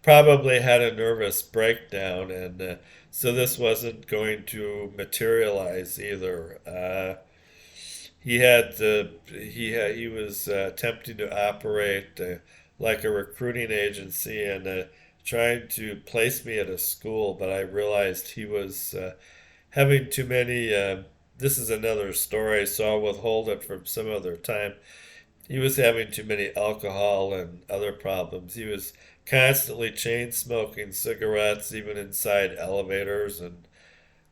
probably had a nervous breakdown, and so this wasn't going to materialize either. He was attempting to operate like a recruiting agency and trying to place me at a school, but I realized he was having too many. This is another story, so I'll withhold it for some other time. He was having too many alcohol and other problems. He was constantly chain smoking cigarettes, even inside elevators and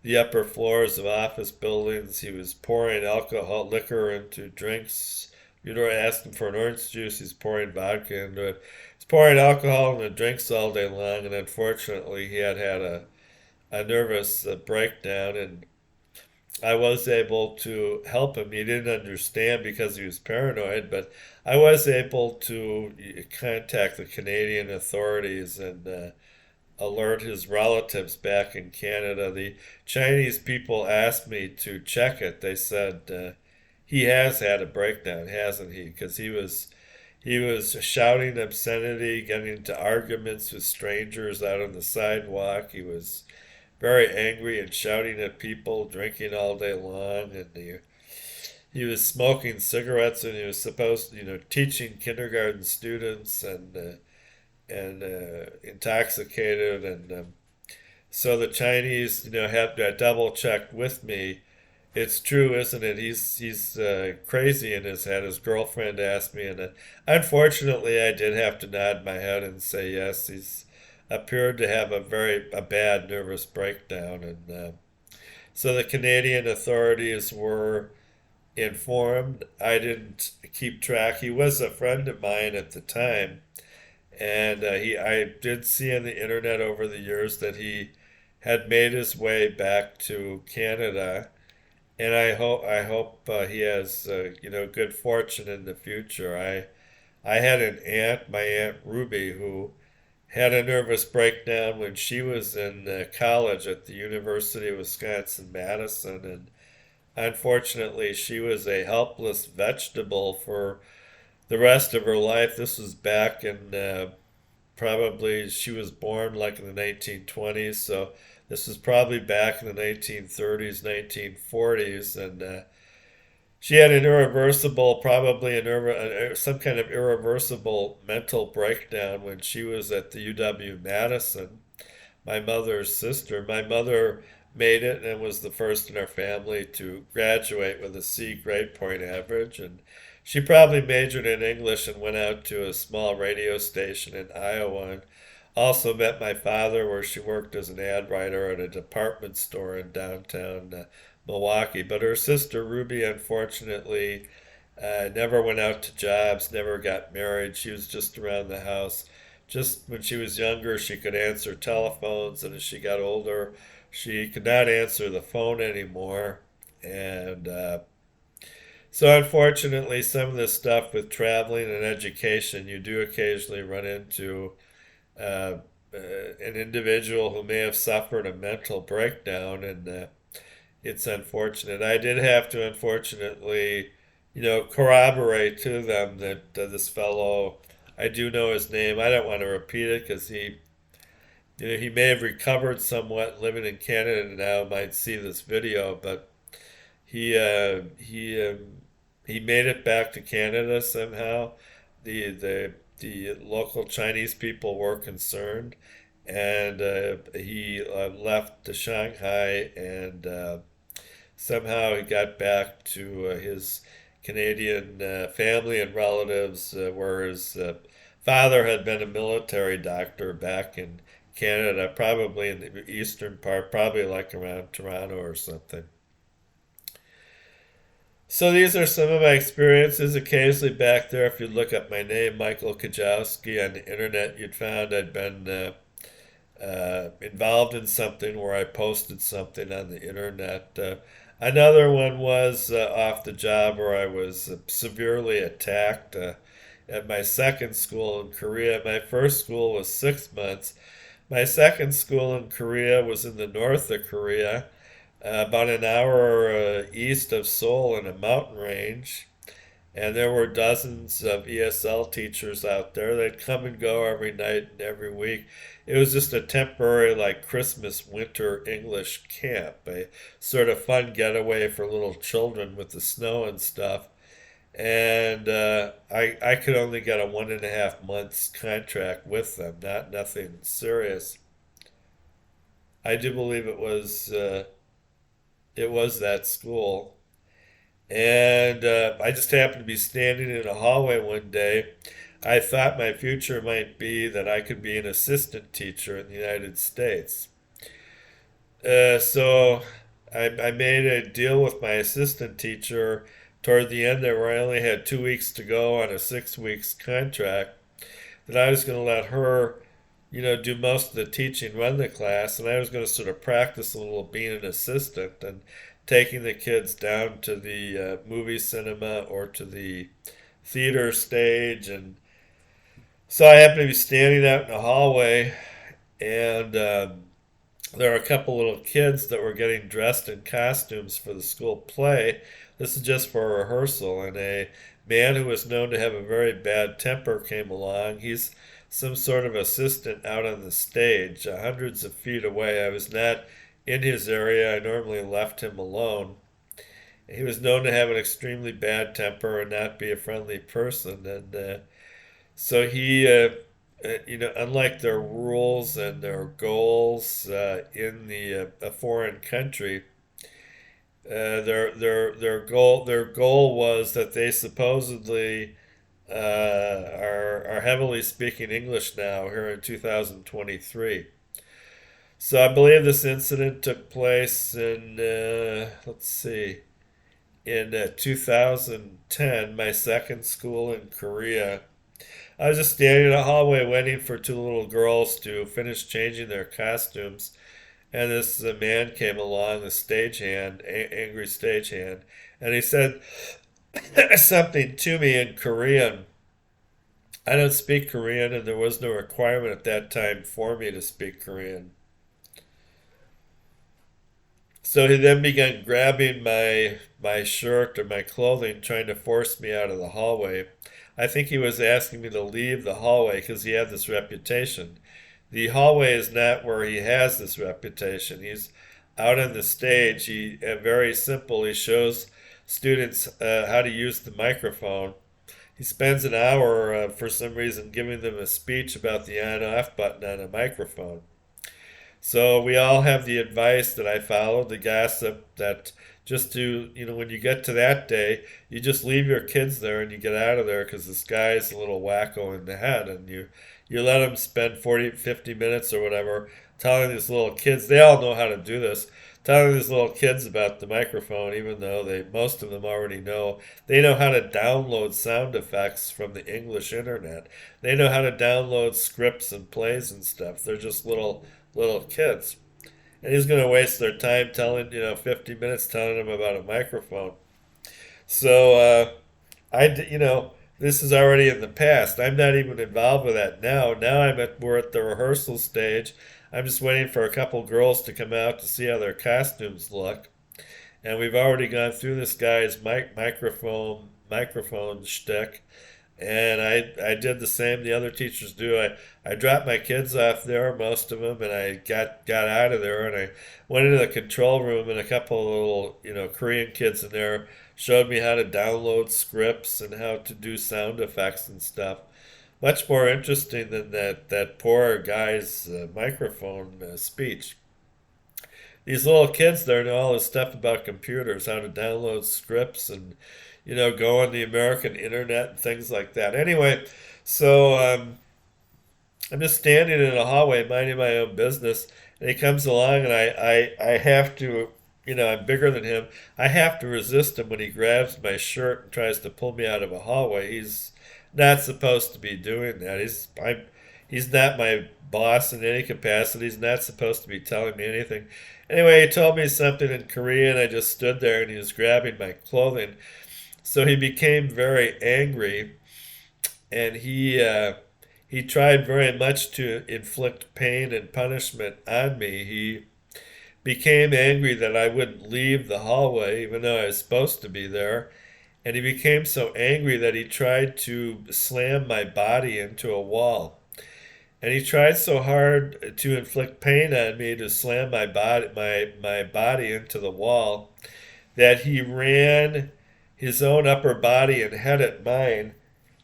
the upper floors of office buildings. He was pouring alcohol liquor into drinks. You know, asking for an orange juice, he's pouring vodka into it. He's pouring alcohol into drinks all day long, and unfortunately, he had a nervous breakdown, and I was able to help him. He didn't understand because he was paranoid, but I was able to contact the Canadian authorities and alert his relatives back in Canada. The Chinese people asked me to check it. They said he has had a breakdown, hasn't he? Because he was shouting obscenity, getting into arguments with strangers out on the sidewalk. He was very angry and shouting at people, drinking all day long, and he was smoking cigarettes, and he was supposed to, teaching kindergarten students and intoxicated, and so the Chinese, had double checked with me. It's true, isn't it? He's crazy in his head. His girlfriend asked me, and unfortunately, I did have to nod my head and say yes. He's appeared to have a bad nervous breakdown, and so the Canadian authorities were informed. I didn't keep track. He was a friend of mine at the time, and I did see on the internet over the years that he had made his way back to Canada, and I hope he has good fortune in the future. I had an aunt, my aunt Ruby, who had a nervous breakdown when she was in college at the University of Wisconsin Madison, and unfortunately, she was a helpless vegetable for the rest of her life. This was back in probably she was born like in the 1920s, so this was probably back in the 1930s, 1940s, and she had an irreversible, probably some kind of irreversible mental breakdown when she was at the UW Madison, my mother's sister. My mother made it and was the first in our family to graduate with a C grade point average. And she probably majored in English and went out to a small radio station in Iowa. And Also met my father where she worked as an ad writer at a department store in downtown Milwaukee. But her sister Ruby, unfortunately, never went out to jobs, never got married. She was just around the house. Just when she was younger, she could answer telephones, and as she got older, she could not answer the phone anymore. And so, unfortunately, some of this stuff with traveling and education, you do occasionally run into uh, an individual who may have suffered a mental breakdown, and it's unfortunate. I did have to, unfortunately, corroborate to them that this fellow, I do know his name. I don't want to repeat it because he may have recovered somewhat, living in Canada now, might see this video, but he uh, he um, he made it back to Canada somehow. The local Chinese people were concerned, and he left to Shanghai, and somehow he got back to his Canadian family and relatives, where his father had been a military doctor back in Canada, probably in the eastern part, probably like around Toronto or something. So these are some of my experiences. Occasionally back there, if you look up my name, Michael Kajowski, on the internet, you'd found I'd been involved in something where I posted something on the internet. Another one was off the job where I was severely attacked at my second school in Korea. My first school was 6 months. My second school in Korea was in the north of Korea, about an hour east of Seoul in a mountain range. And there were dozens of ESL teachers out there. They'd come and go every night and every week. It was just a temporary, like Christmas winter English camp, a sort of fun getaway for little children with the snow and stuff. And I could only get a 1.5 months contract with them, not nothing serious. I do believe it was that school. And I just happened to be standing in a hallway one day. I thought my future might be that I could be an assistant teacher in the United States. So I made a deal with my assistant teacher toward the end there, where I only had 2 weeks to go on a 6 weeks contract, that I was going to let her, do most of the teaching, run the class, and I was going to sort of practice a little being an assistant and taking the kids down to the movie cinema or to the theater stage. And so I happened to be standing out in the hallway, and there were a couple little kids that were getting dressed in costumes for the school play. This is just for a rehearsal, and a man who was known to have a very bad temper came along. He's some sort of assistant out on the stage, hundreds of feet away. I was not in his area. I normally left him alone. He was known to have an extremely bad temper and not be a friendly person, and so he, unlike their rules and their goals in the a foreign country, their goal was that they supposedly are heavily speaking English now here in 2023. So I believe this incident took place in let's see, in 2010, my second school in Korea. I was just standing in a hallway waiting for two little girls to finish changing their costumes, and this man came along, the stagehand, angry stagehand, and he said something to me in Korean. I don't speak Korean, and there was no requirement at that time for me to speak Korean. So he then began grabbing my shirt or my clothing, trying to force me out of the hallway. I think he was asking me to leave the hallway because he had this reputation. The hallway is not where he has this reputation. He's out on the stage. He very simple. He shows students how to use the microphone. He spends an hour, for some reason, giving them a speech about the on-off button on a microphone. So we all have the advice that I followed, the gossip that just to, when you get to that day, you just leave your kids there and you get out of there because this guy's a little wacko in the head, and you let him spend 40, 50 minutes or whatever telling these little kids, they all know how to do this, telling these little kids about the microphone, even though most of them already know. They know how to download sound effects from the English internet. They know how to download scripts and plays and stuff. They're just little kids. And he's going to waste their time telling, 50 minutes telling them about a microphone. So, this is already in the past. I'm not even involved with that now. Now we're at the rehearsal stage. I'm just waiting for a couple girls to come out to see how their costumes look. And we've already gone through this guy's microphone shtick, and I did the same the other teachers do. I dropped my kids off there, most of them, and I got out of there, and I went into the control room, and a couple of little Korean kids in there showed me how to download scripts and how to do sound effects and stuff. Much more interesting than that poor guy's microphone speech. These little kids there know all this stuff about computers, how to download scripts and go on the American internet and things like that. Anyway, so I'm just standing in a hallway minding my own business, and he comes along, and I have to, I'm bigger than him. I have to resist him when he grabs my shirt and tries to pull me out of a hallway. He's not supposed to be doing that. He's not my boss in any capacity. He's not supposed to be telling me anything. Anyway, he told me something in Korean. I just stood there, and he was grabbing my clothing. So he became very angry, and he tried very much to inflict pain and punishment on me. He became angry that I wouldn't leave the hallway, even though I was supposed to be there. And he became so angry that he tried to slam my body into a wall. And he tried so hard to inflict pain on me to slam my body into the wall that he ran his own upper body and head at mine,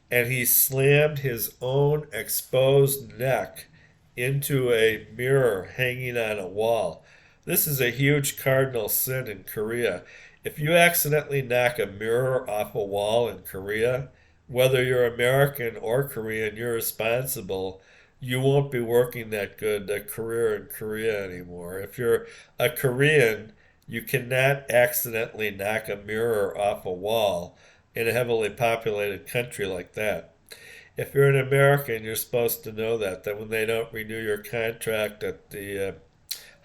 and he slammed his own exposed neck into a mirror hanging on a wall. This is a huge cardinal sin in Korea. If you accidentally knock a mirror off a wall in Korea, whether you're American or Korean, you're responsible. You won't be working that good a career in Korea anymore. If you're a Korean, you cannot accidentally knock a mirror off a wall in a heavily populated country like that. If you're an American, you're supposed to know that when they don't renew your contract at the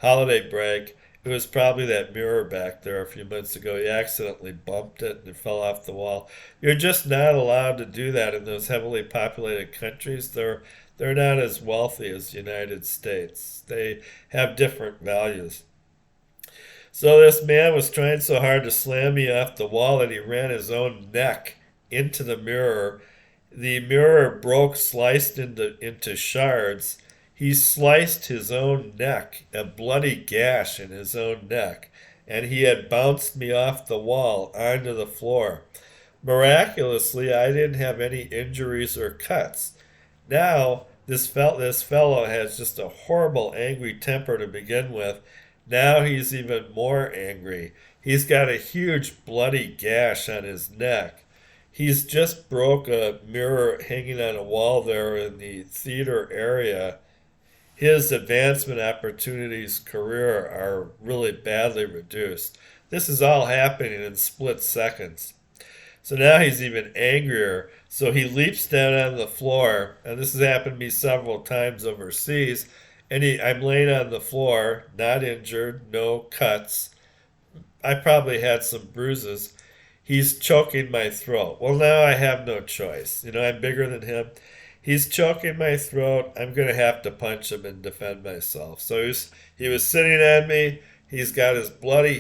holiday break, it was probably that mirror back there a few months ago. You accidentally bumped it and it fell off the wall. You're just not allowed to do that in those heavily populated countries. They're not as wealthy as the United States. They have different values. So this man was trying so hard to slam me off the wall that he ran his own neck into the mirror. The mirror broke, sliced into shards. He sliced his own neck, a bloody gash in his own neck, and he had bounced me off the wall onto the floor. Miraculously, I didn't have any injuries or cuts. Now, this fellow has just a horrible, angry temper to begin with. Now he's even more angry. He's got a huge bloody gash on his neck. He's just broke a mirror hanging on a wall there in the theater area. His advancement opportunities career are really badly reduced. This is all happening in split seconds. So now he's even angrier. So he leaps down on the floor, and this has happened to me several times overseas. And I'm laying on the floor, not injured, no cuts. I probably had some bruises. He's choking my throat. Well, now I have no choice. I'm bigger than him. He's choking my throat. I'm going to have to punch him and defend myself. So he was sitting on me. He's got his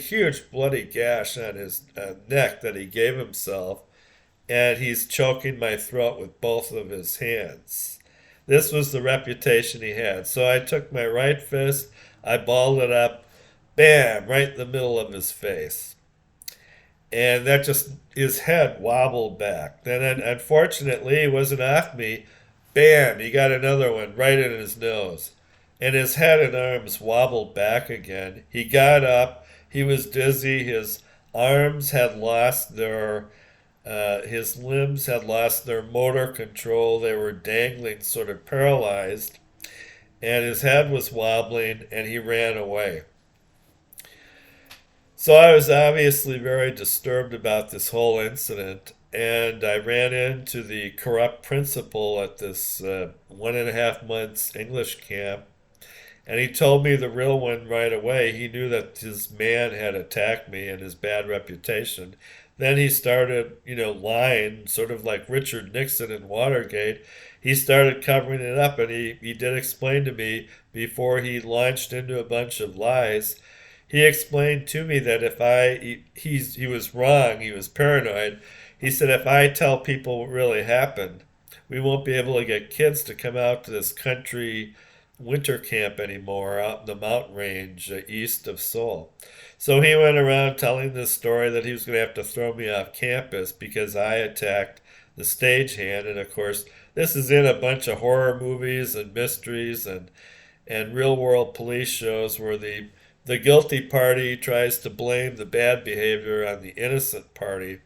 huge bloody gash on his neck that he gave himself, and he's choking my throat with both of his hands. This was the reputation he had. So I took my right fist, I balled it up, bam, right in the middle of his face. And that just, his head wobbled back. Then, unfortunately, he wasn't off me. Bam, he got another one right in his nose. and his head and arms wobbled back again. He got up. He was dizzy. His arms had lost their, his limbs had lost their motor control. They were dangling, sort of paralyzed, and his head was wobbling, and he ran away. So I was obviously very disturbed about this whole incident, and I ran into the corrupt principal at this 1.5 months English camp, and he told me the real one right away. He knew that his man had attacked me and his bad reputation. Then he started, lying, sort of like Richard Nixon in Watergate. He started covering it up, and he did explain to me before he launched into a bunch of lies. He explained to me that if he was wrong, he was paranoid. He said, if I tell people what really happened, we won't be able to get kids to come out to this country winter camp anymore out in the mountain range east of Seoul. So he went around telling this story that he was going to have to throw me off campus because I attacked the stagehand. And of course, this is in a bunch of horror movies and mysteries and real world police shows where the guilty party tries to blame the bad behavior on the innocent party.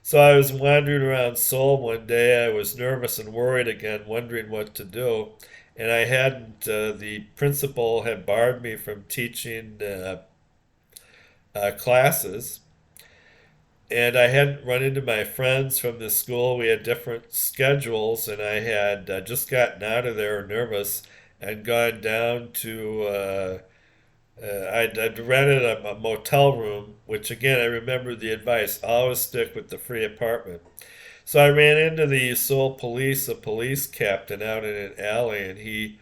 So I was wandering around Seoul one day. I was nervous and worried again, wondering what to do. And I hadn't, the principal had barred me from teaching classes. And I hadn't run into my friends from the school. We had different schedules, and I had just gotten out of there nervous and gone down to I'd rented a motel room, which again, I remember the advice always stick with the free apartment. So I ran into the Seoul police, a police captain out in an alley, and he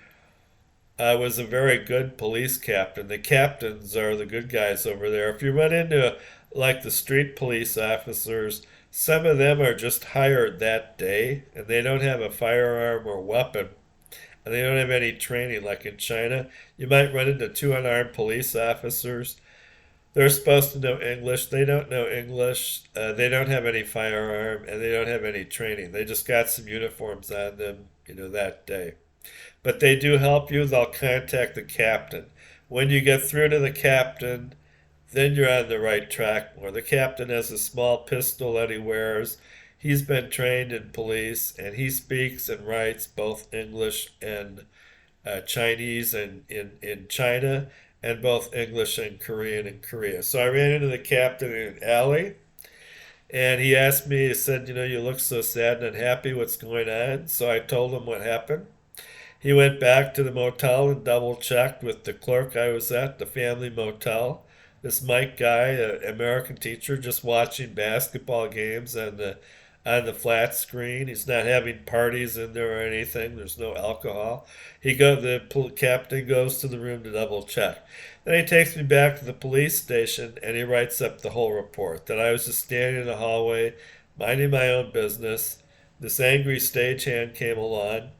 was a very good police captain. The captains are the good guys over there. If you run into like the street police officers, some of them are just hired that day, and they don't have a firearm or weapon, and they don't have any training. Like in China, you might run into two unarmed police officers. They're supposed to know English. They don't know English. They don't have any firearm, and they don't have any training. They just got some uniforms on them, that day. But they do help you. They'll contact the captain. When you get through to the captain, then you're on the right track. Or the captain has a small pistol that he wears. He's been trained in police, and he speaks and writes both English and Chinese in China, and both English and Korean in Korea. So I ran into the captain in an alley, and he asked me, he said, you look so sad and unhappy. What's going on? So I told him what happened. He went back to the motel and double checked with the clerk I was at, the family motel. This Mike guy, an American teacher, just watching basketball games on the flat screen. He's not having parties in there or anything. There's no alcohol. The captain goes to the room to double check. Then he takes me back to the police station and he writes up the whole report that I was just standing in the hallway, minding my own business. This angry stagehand came along.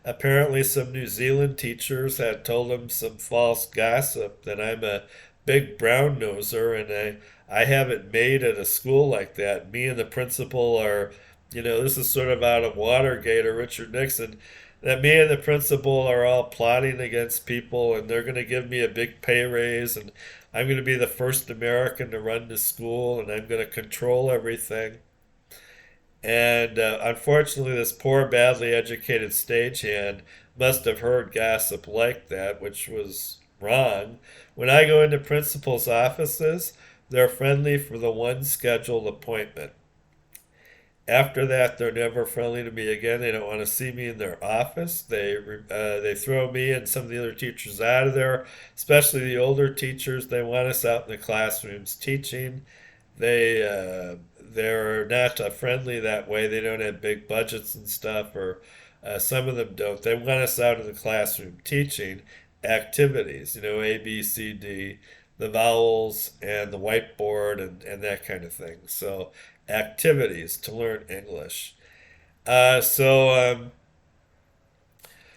Apparently, some New Zealand teachers had told him some false gossip that I'm a big brown noser, and I have it made at a school like that. Me and the principal are, this is sort of out of Watergate or Richard Nixon, that me and the principal are all plotting against people, and they're going to give me a big pay raise, and I'm going to be the first American to run the school, and I'm going to control everything. And unfortunately, this poor, badly educated stagehand must have heard gossip like that, which was wrong. When I go into principals' offices, they're friendly for the one scheduled appointment. After that, they're never friendly to me again. They don't want to see me in their office. They throw me and some of the other teachers out of there, especially the older teachers. They want us out in the classrooms teaching. They're not friendly that way. They don't have big budgets and stuff, or some of them don't. They want us out in the classroom teaching activities, A, B, C, D, the vowels and the whiteboard and that kind of thing. So activities to learn English. Uh, so um,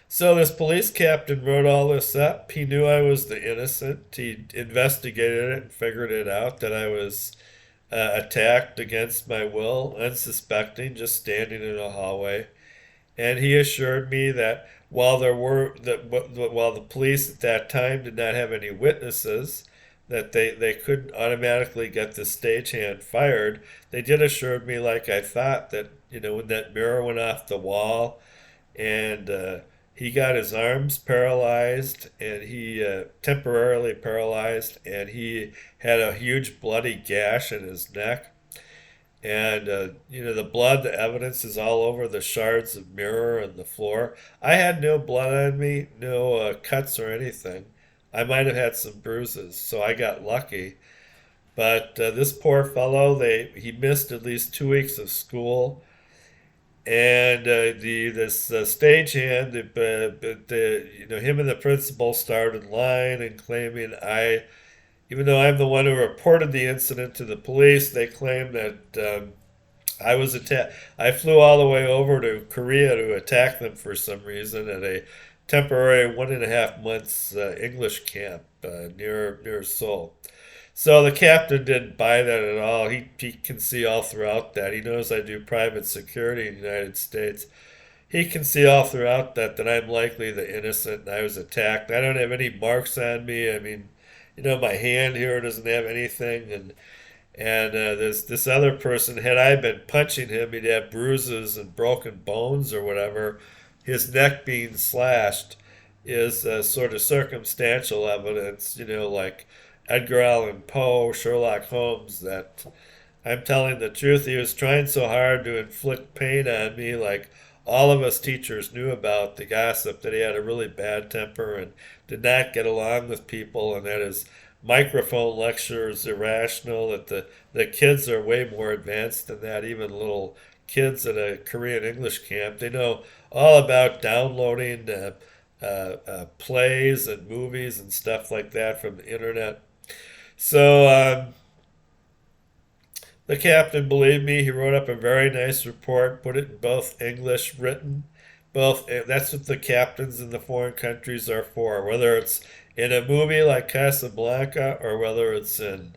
so this police captain wrote all this up. He knew I was the innocent. He investigated it and figured it out that I was attacked against my will, unsuspecting, just standing in a hallway. And he assured me that while there were while the police at that time did not have any witnesses that they couldn't automatically get the stagehand fired, they did assure me, like I thought, that when that mirror went off the wall and he got his arms paralyzed and he temporarily paralyzed and he had a huge bloody gash in his neck and the blood, the evidence is all over the shards of mirror and the floor. I had no blood on me, no cuts or anything. I might have had some bruises, so I got lucky. But this poor fellow, they he missed at least 2 weeks of school, and the this stagehand, him and the principal started lying and claiming even though I'm the one who reported the incident to the police, they claim that I was attacked. I flew all the way over to Korea to attack them for some reason at a temporary 1.5 months English camp near Seoul. So the captain didn't buy that at all. He can see all throughout that. He knows I do private security in the United States. He can see all throughout that I'm likely the innocent and I was attacked. I don't have any marks on me. I mean, my hand here doesn't have anything, and this other person, had I been punching him, he'd have bruises and broken bones or whatever. His neck being slashed is sort of circumstantial evidence, like Edgar Allan Poe, Sherlock Holmes, that I'm telling the truth. He was trying so hard to inflict pain on me, like all of us teachers knew about the gossip that he had a really bad temper and did not get along with people, and that his microphone lecture is irrational, that the kids are way more advanced than that, even little kids at a Korean English camp. They know all about downloading plays and movies and stuff like that from the internet. So the captain believed me. He wrote up a very nice report, put it in both English written, both. That's what the captains in the foreign countries are for. Whether it's in a movie like Casablanca or whether it's in,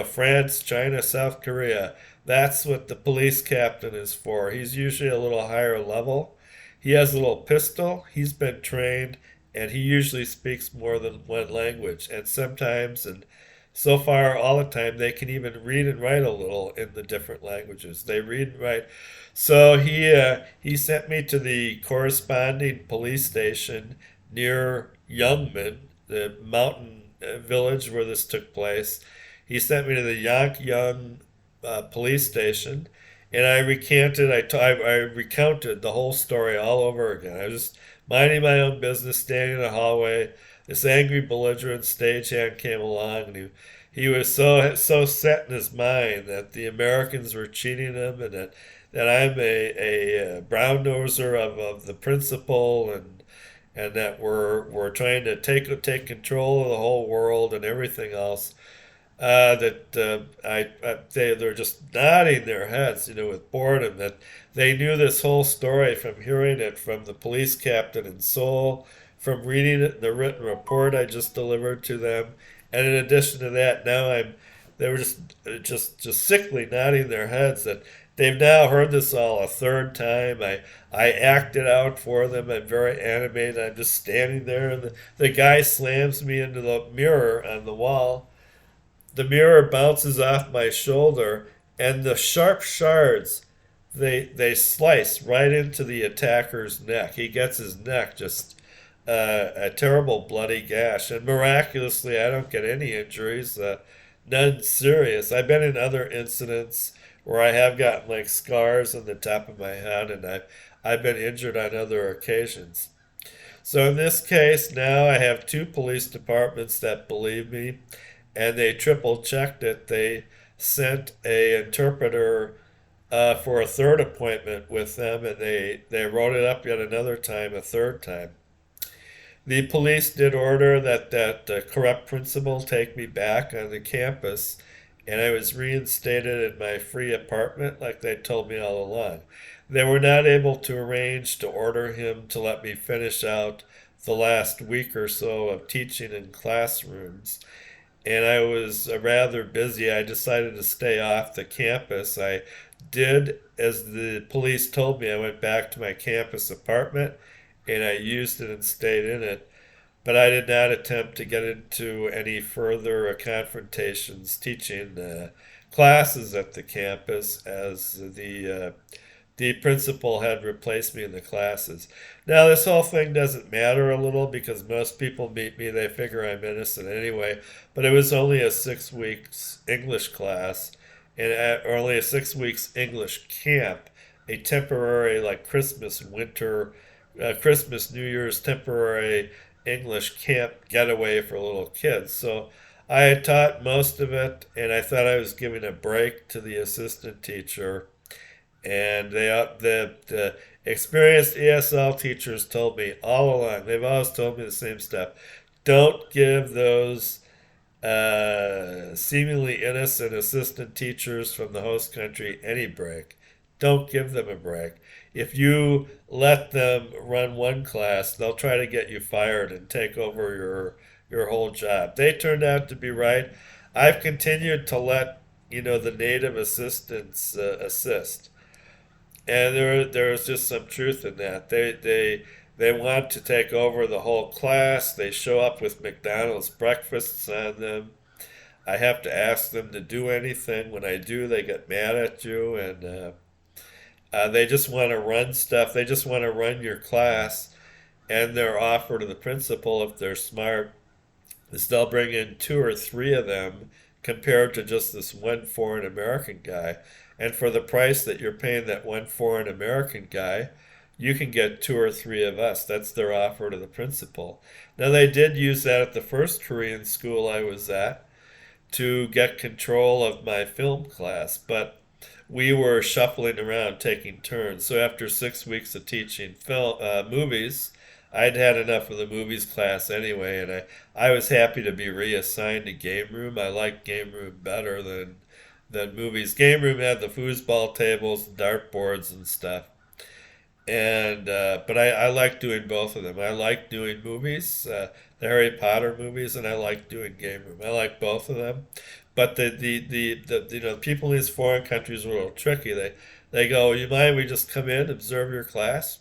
France, China, South Korea, that's what the police captain is for. He's usually a little higher level. He has a little pistol. He's been trained, and he usually speaks more than one language. And sometimes, and so far, all the time, they can even read and write a little in the different languages. They read and write. So he sent me to the corresponding police station near Youngman, the mountain village where this took place. He sent me to the Yonkyung police station, and I recanted. I recounted the whole story all over again. I was just minding my own business, standing in the hallway. This angry, belligerent stagehand came along, and he was so set in his mind that the Americans were cheating him, and that I'm a brown noser of the principal, and that we're trying to take control of the whole world and everything else. That they're just nodding their heads, with boredom. That they knew this whole story from hearing it from the police captain in Seoul, from reading it in the written report I just delivered to them, and in addition to that, they were just sickly nodding their heads that they've now heard this all a third time. I acted out for them. I'm very animated. I'm just standing there, and the guy slams me into the mirror on the wall. The mirror bounces off my shoulder, and the sharp shards they slice right into the attacker's neck. He gets his neck just a terrible bloody gash, and miraculously, I don't get any injuries, none serious. I've been in other incidents where I have gotten like scars on the top of my head, and I've been injured on other occasions. So in this case, now I have two police departments that believe me, and they triple checked it. They sent a interpreter for a third appointment with them, and they wrote it up yet another time, a third time. The police did order that corrupt principal take me back on the campus, and I was reinstated in my free apartment like they told me all along. They were not able to arrange to order him to let me finish out the last week or so of teaching in classrooms, and I was rather busy. I decided to stay off the campus. I did as the police told me. I went back to my campus apartment, and I used it and stayed in it. But I did not attempt to get into any further confrontations teaching classes at the campus, as the principal had replaced me in the classes. Now, this whole thing doesn't matter a little because most people meet me, they figure I'm innocent anyway, but it was only a 6 weeks English class and or only a 6 weeks English camp, a temporary, like Christmas, winter, Christmas, New Year's temporary English camp getaway for little kids. So I had taught most of it, and I thought I was giving a break to the assistant teacher, and the experienced ESL teachers told me all along. They've always told me the same stuff. Don't give those seemingly innocent assistant teachers from the host country any break. Don't give them a break. If you let them run one class, they'll try to get you fired and take over your whole job. They turned out to be right. I've continued to let the native assistants assist, and there's just some truth in that. They want to take over the whole class. They show up with McDonald's breakfasts on them. I have to ask them to do anything. When I do, they get mad at you, and they just want to run stuff. They just want to run your class, and their offer to the principal, if they're smart, is they'll bring in two or three of them compared to just this one foreign American guy. And for the price that you're paying that one foreign American guy, you can get two or three of us. That's their offer to the principal. Now, they did use that at the first Korean school I was at to get control of my film class, but we were shuffling around taking turns. So after 6 weeks of teaching movies, I'd had enough of the movies class anyway, and I was happy to be reassigned to game room. I liked game room better than movies. Game room had the foosball tables, dart boards, and stuff. And but I like doing both of them. I like doing movies, the Harry Potter movies, and I like doing game room. I like both of them. But the people in these foreign countries are a little tricky. They go, you mind we just come in, observe your class?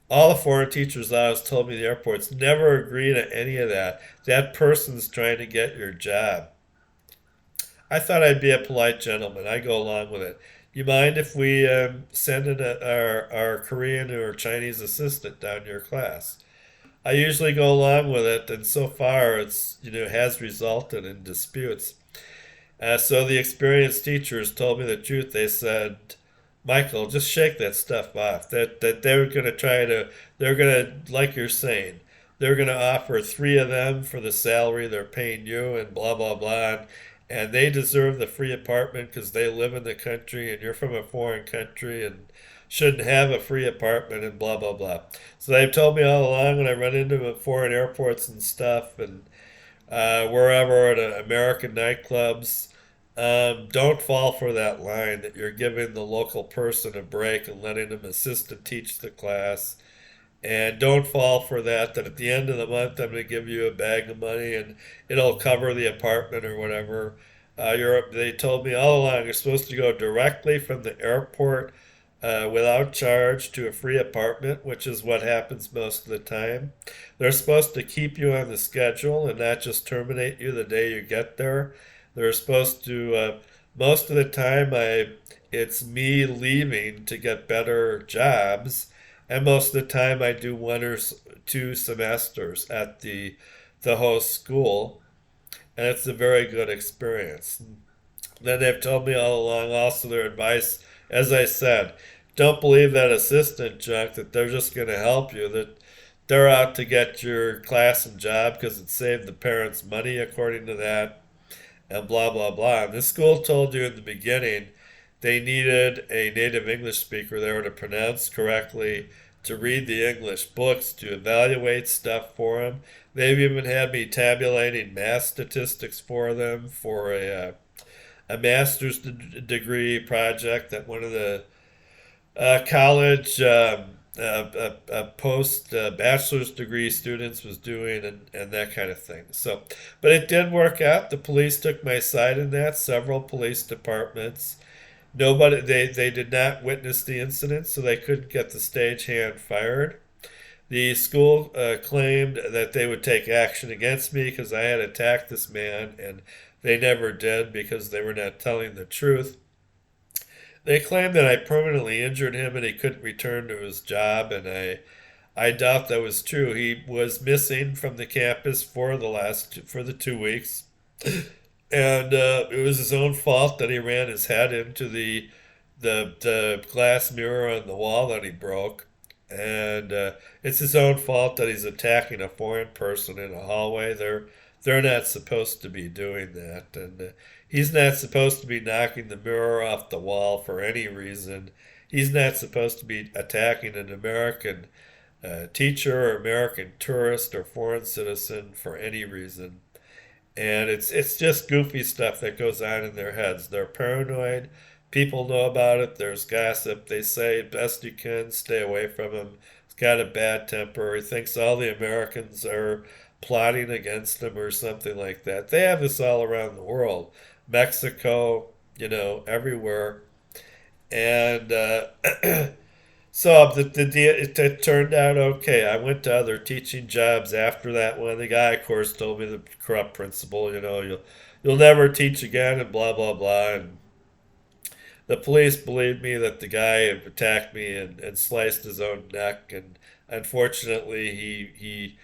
All the foreign teachers I was told me in the airports never agree to any of that. That person's trying to get your job. I thought I'd be a polite gentleman. I go along with it. You mind if we send in our Korean or Chinese assistant down to your class? I usually go along with it, and so far it's has resulted in disputes. So the experienced teachers told me the truth. They said, Michael, just shake that stuff off. That they were going to they're going to, like you're saying, they're going to offer three of them for the salary they're paying you, and blah blah blah. And they deserve the free apartment because they live in the country, and you're from a foreign country and shouldn't have a free apartment, and blah blah blah. So they've told me all along when I run into them at foreign airports and stuff, and wherever at American nightclubs. Don't fall for that line that you're giving the local person a break and letting them assist and teach the class. And don't fall for that at the end of the month I'm going to give you a bag of money and it'll cover the apartment or whatever. They told me all along you're supposed to go directly from the airport without charge to a free apartment, which is what happens most of the time. They're supposed to keep you on the schedule and not just terminate you the day you get there. They're supposed to, most of the time, it's me leaving to get better jobs, and most of the time I do one or two semesters at the host school, and it's a very good experience. Then they've told me all along also their advice, as I said, don't believe that assistant junk that they're just going to help you, that they're out to get your class and job because it saved the parents money according to that, and blah blah blah. And this school told you in the beginning they needed a native English speaker there to pronounce correctly, to read the English books, to evaluate stuff for them. They've even had me tabulating math statistics for them for a master's degree project that one of the college post bachelor's degree students was doing, and that kind of thing. So, but it did work out. The police took my side in that. Several police departments. Nobody, they did not witness the incident, so they couldn't get the stagehand fired. The school claimed that they would take action against me because I had attacked this man, and they never did because they were not telling the truth. They claimed that I permanently injured him and he couldn't return to his job, and I doubt that was true. He was missing from the campus for the 2 weeks, and it was his own fault that he ran his head into the glass mirror on the wall that he broke, and it's his own fault that he's attacking a foreign person in a hallway. They're not supposed to be doing that, and he's not supposed to be knocking the mirror off the wall for any reason. He's not supposed to be attacking an American teacher or American tourist or foreign citizen for any reason. And it's just goofy stuff that goes on in their heads. They're paranoid. People know about it. There's gossip. They say best you can stay away from him. He's got a bad temper. He thinks all the Americans are plotting against him or something like that. They have this all around the world. Mexico, everywhere. And so it turned out okay. I went to other teaching jobs after that one. The guy, of course, told me, the corrupt principal, you'll never teach again, and blah blah blah. And the police believed me that the guy had attacked me and sliced his own neck. And unfortunately, he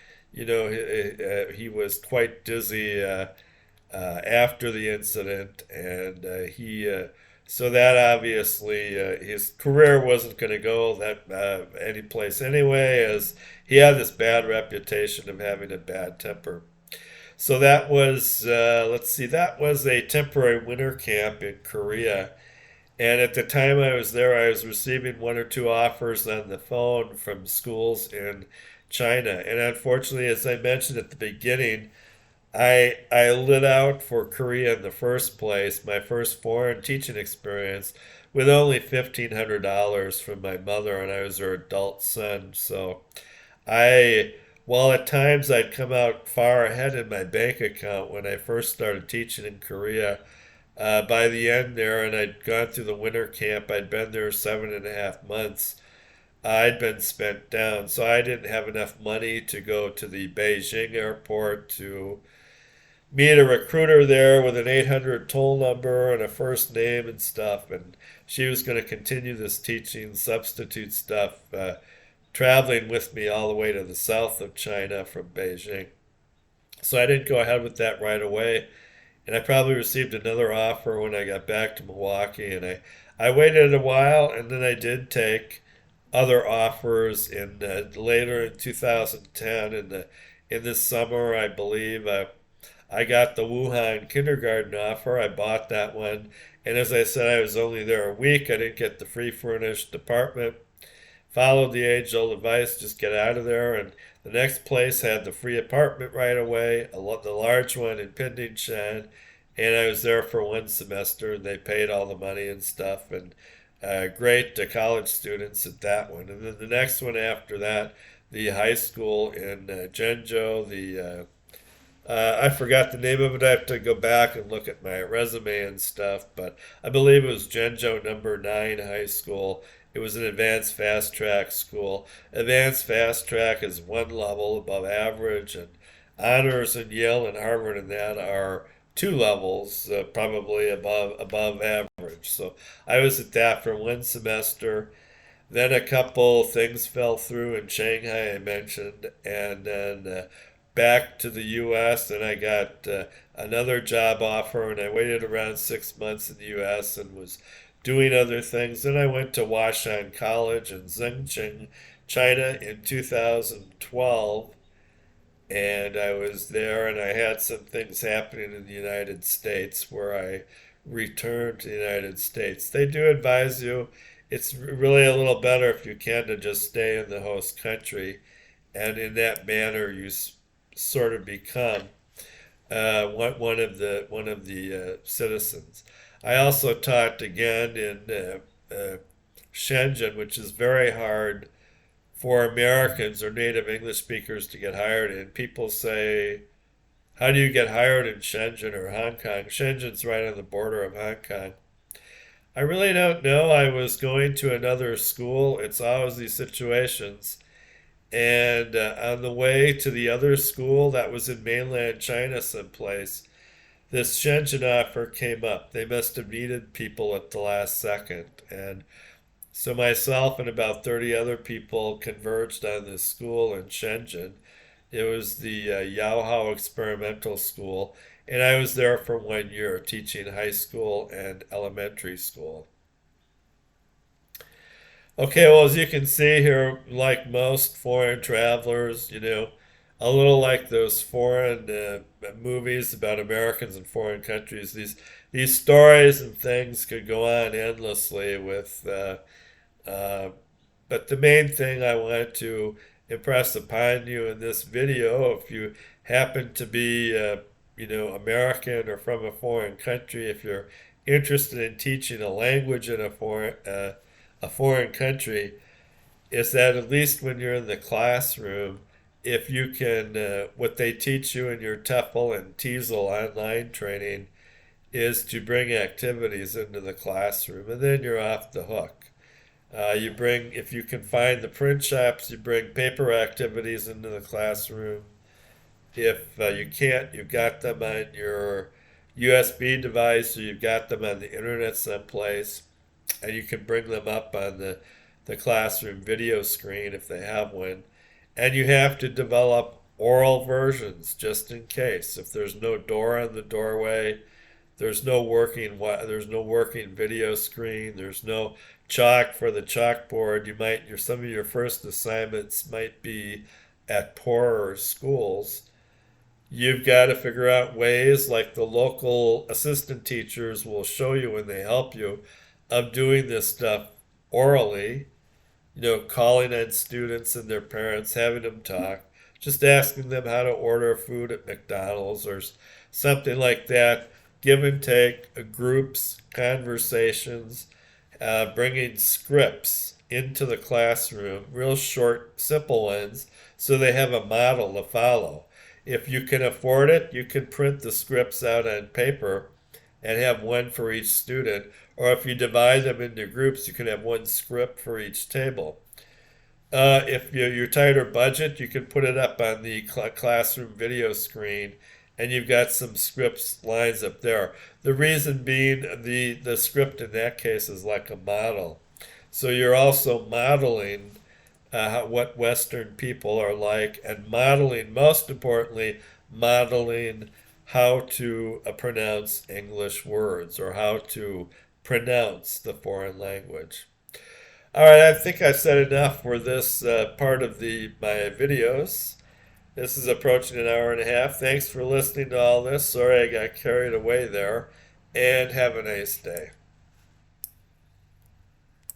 was quite dizzy after the incident, and so that obviously his career wasn't going to go that any place anyway, as he had this bad reputation of having a bad temper. So that was let's see, that was a temporary winter camp in Korea. And at the time I was there, I was receiving one or two offers on the phone from schools in China. And unfortunately, as I mentioned at the beginning, I lit out for Korea in the first place, my first foreign teaching experience, with only $1,500 from my mother, and I was her adult son. So I, while at times I'd come out far ahead in my bank account when I first started teaching in Korea, by the end there, and I'd gone through the winter camp, I'd been there 7.5 months. I'd been spent down, so I didn't have enough money to go to the Beijing airport to meet a recruiter there with an 800 toll number and a first name and stuff. And she was going to continue this teaching substitute stuff, traveling with me all the way to the south of China from Beijing. So I didn't go ahead with that right away. And I probably received another offer when I got back to Milwaukee. And I waited a while, and then I did take other offers in later in 2010 in this summer, I believe. I got the Wuhan kindergarten offer. I bought that one. And as I said, I was only there a week. I didn't get the free furnished apartment. Followed the age old advice, just get out of there. And the next place had the free apartment right away, the large one in Pinding. And I was there for one semester, and they paid all the money and stuff. And great college students at that one. And then the next one after that, the high school in Zhengzhou, I forgot the name of it. I have to go back and look at my resume and stuff, but I believe it was Zhengzhou number 9 high school. It was an advanced fast track school. Advanced fast track is one level above average, and honors in Yale and Harvard and that are two levels, probably above average. So I was at that for one semester. Then a couple things fell through in Shanghai, I mentioned, and then back to the U.S. and I got another job offer, and I waited around 6 months in the U.S. and was doing other things. Then I went to Washan College in Zhengqing, China in 2012, and I was there, and I had some things happening in the United States where I returned to the United States. They do advise you. It's really a little better if you can to just stay in the host country, and in that manner you sort of become one of the citizens. I also taught again in Shenzhen, which is very hard for Americans or native English speakers to get hired in. People say, "How do you get hired in Shenzhen or Hong Kong?" Shenzhen's right on the border of Hong Kong. I really don't know. I was going to another school. It's always these situations. And on the way to the other school that was in mainland China someplace, this Shenzhen offer came up. They must have needed people at the last second. And so myself and about 30 other people converged on this school in Shenzhen. It was the Yaohao Experimental School, and I was there for 1 year teaching high school and elementary school. Okay, well, as you can see here, like most foreign travelers, a little like those foreign movies about Americans in foreign countries, these stories and things could go on endlessly with but the main thing I want to impress upon you in this video, if you happen to be, American or from a foreign country, if you're interested in teaching a language in a foreign country, is that at least when you're in the classroom, if you can, what they teach you in your TEFL and TESOL online training is to bring activities into the classroom, and then you're off the hook. You bring, if you can find the print shops, you bring paper activities into the classroom. If you can't, you've got them on your USB device or you've got them on the internet someplace, and you can bring them up on the classroom video screen if they have one. And you have to develop oral versions just in case. If there's no door on the doorway, there's no working video screen. There's no chalk for the chalkboard. Some of your first assignments might be at poorer schools. You've got to figure out ways, like the local assistant teachers will show you when they help you, of doing this stuff orally, calling on students and their parents, having them talk, just asking them how to order food at McDonald's or something like that. Give and take, groups, conversations, bringing scripts into the classroom, real short, simple ones, so they have a model to follow. If you can afford it, you can print the scripts out on paper and have one for each student. Or if you divide them into groups, you can have one script for each table. If you're tighter budget, you can put it up on the classroom video screen, and you've got some scripts lines up there. The reason being, the script in that case is like a model. So you're also modeling what Western people are like, and modeling, most importantly, modeling how to pronounce English words or how to pronounce the foreign language. All right, I think I've said enough for this part of my videos. This is approaching an hour and a half. Thanks for listening to all this. Sorry I got carried away there, and have a nice day.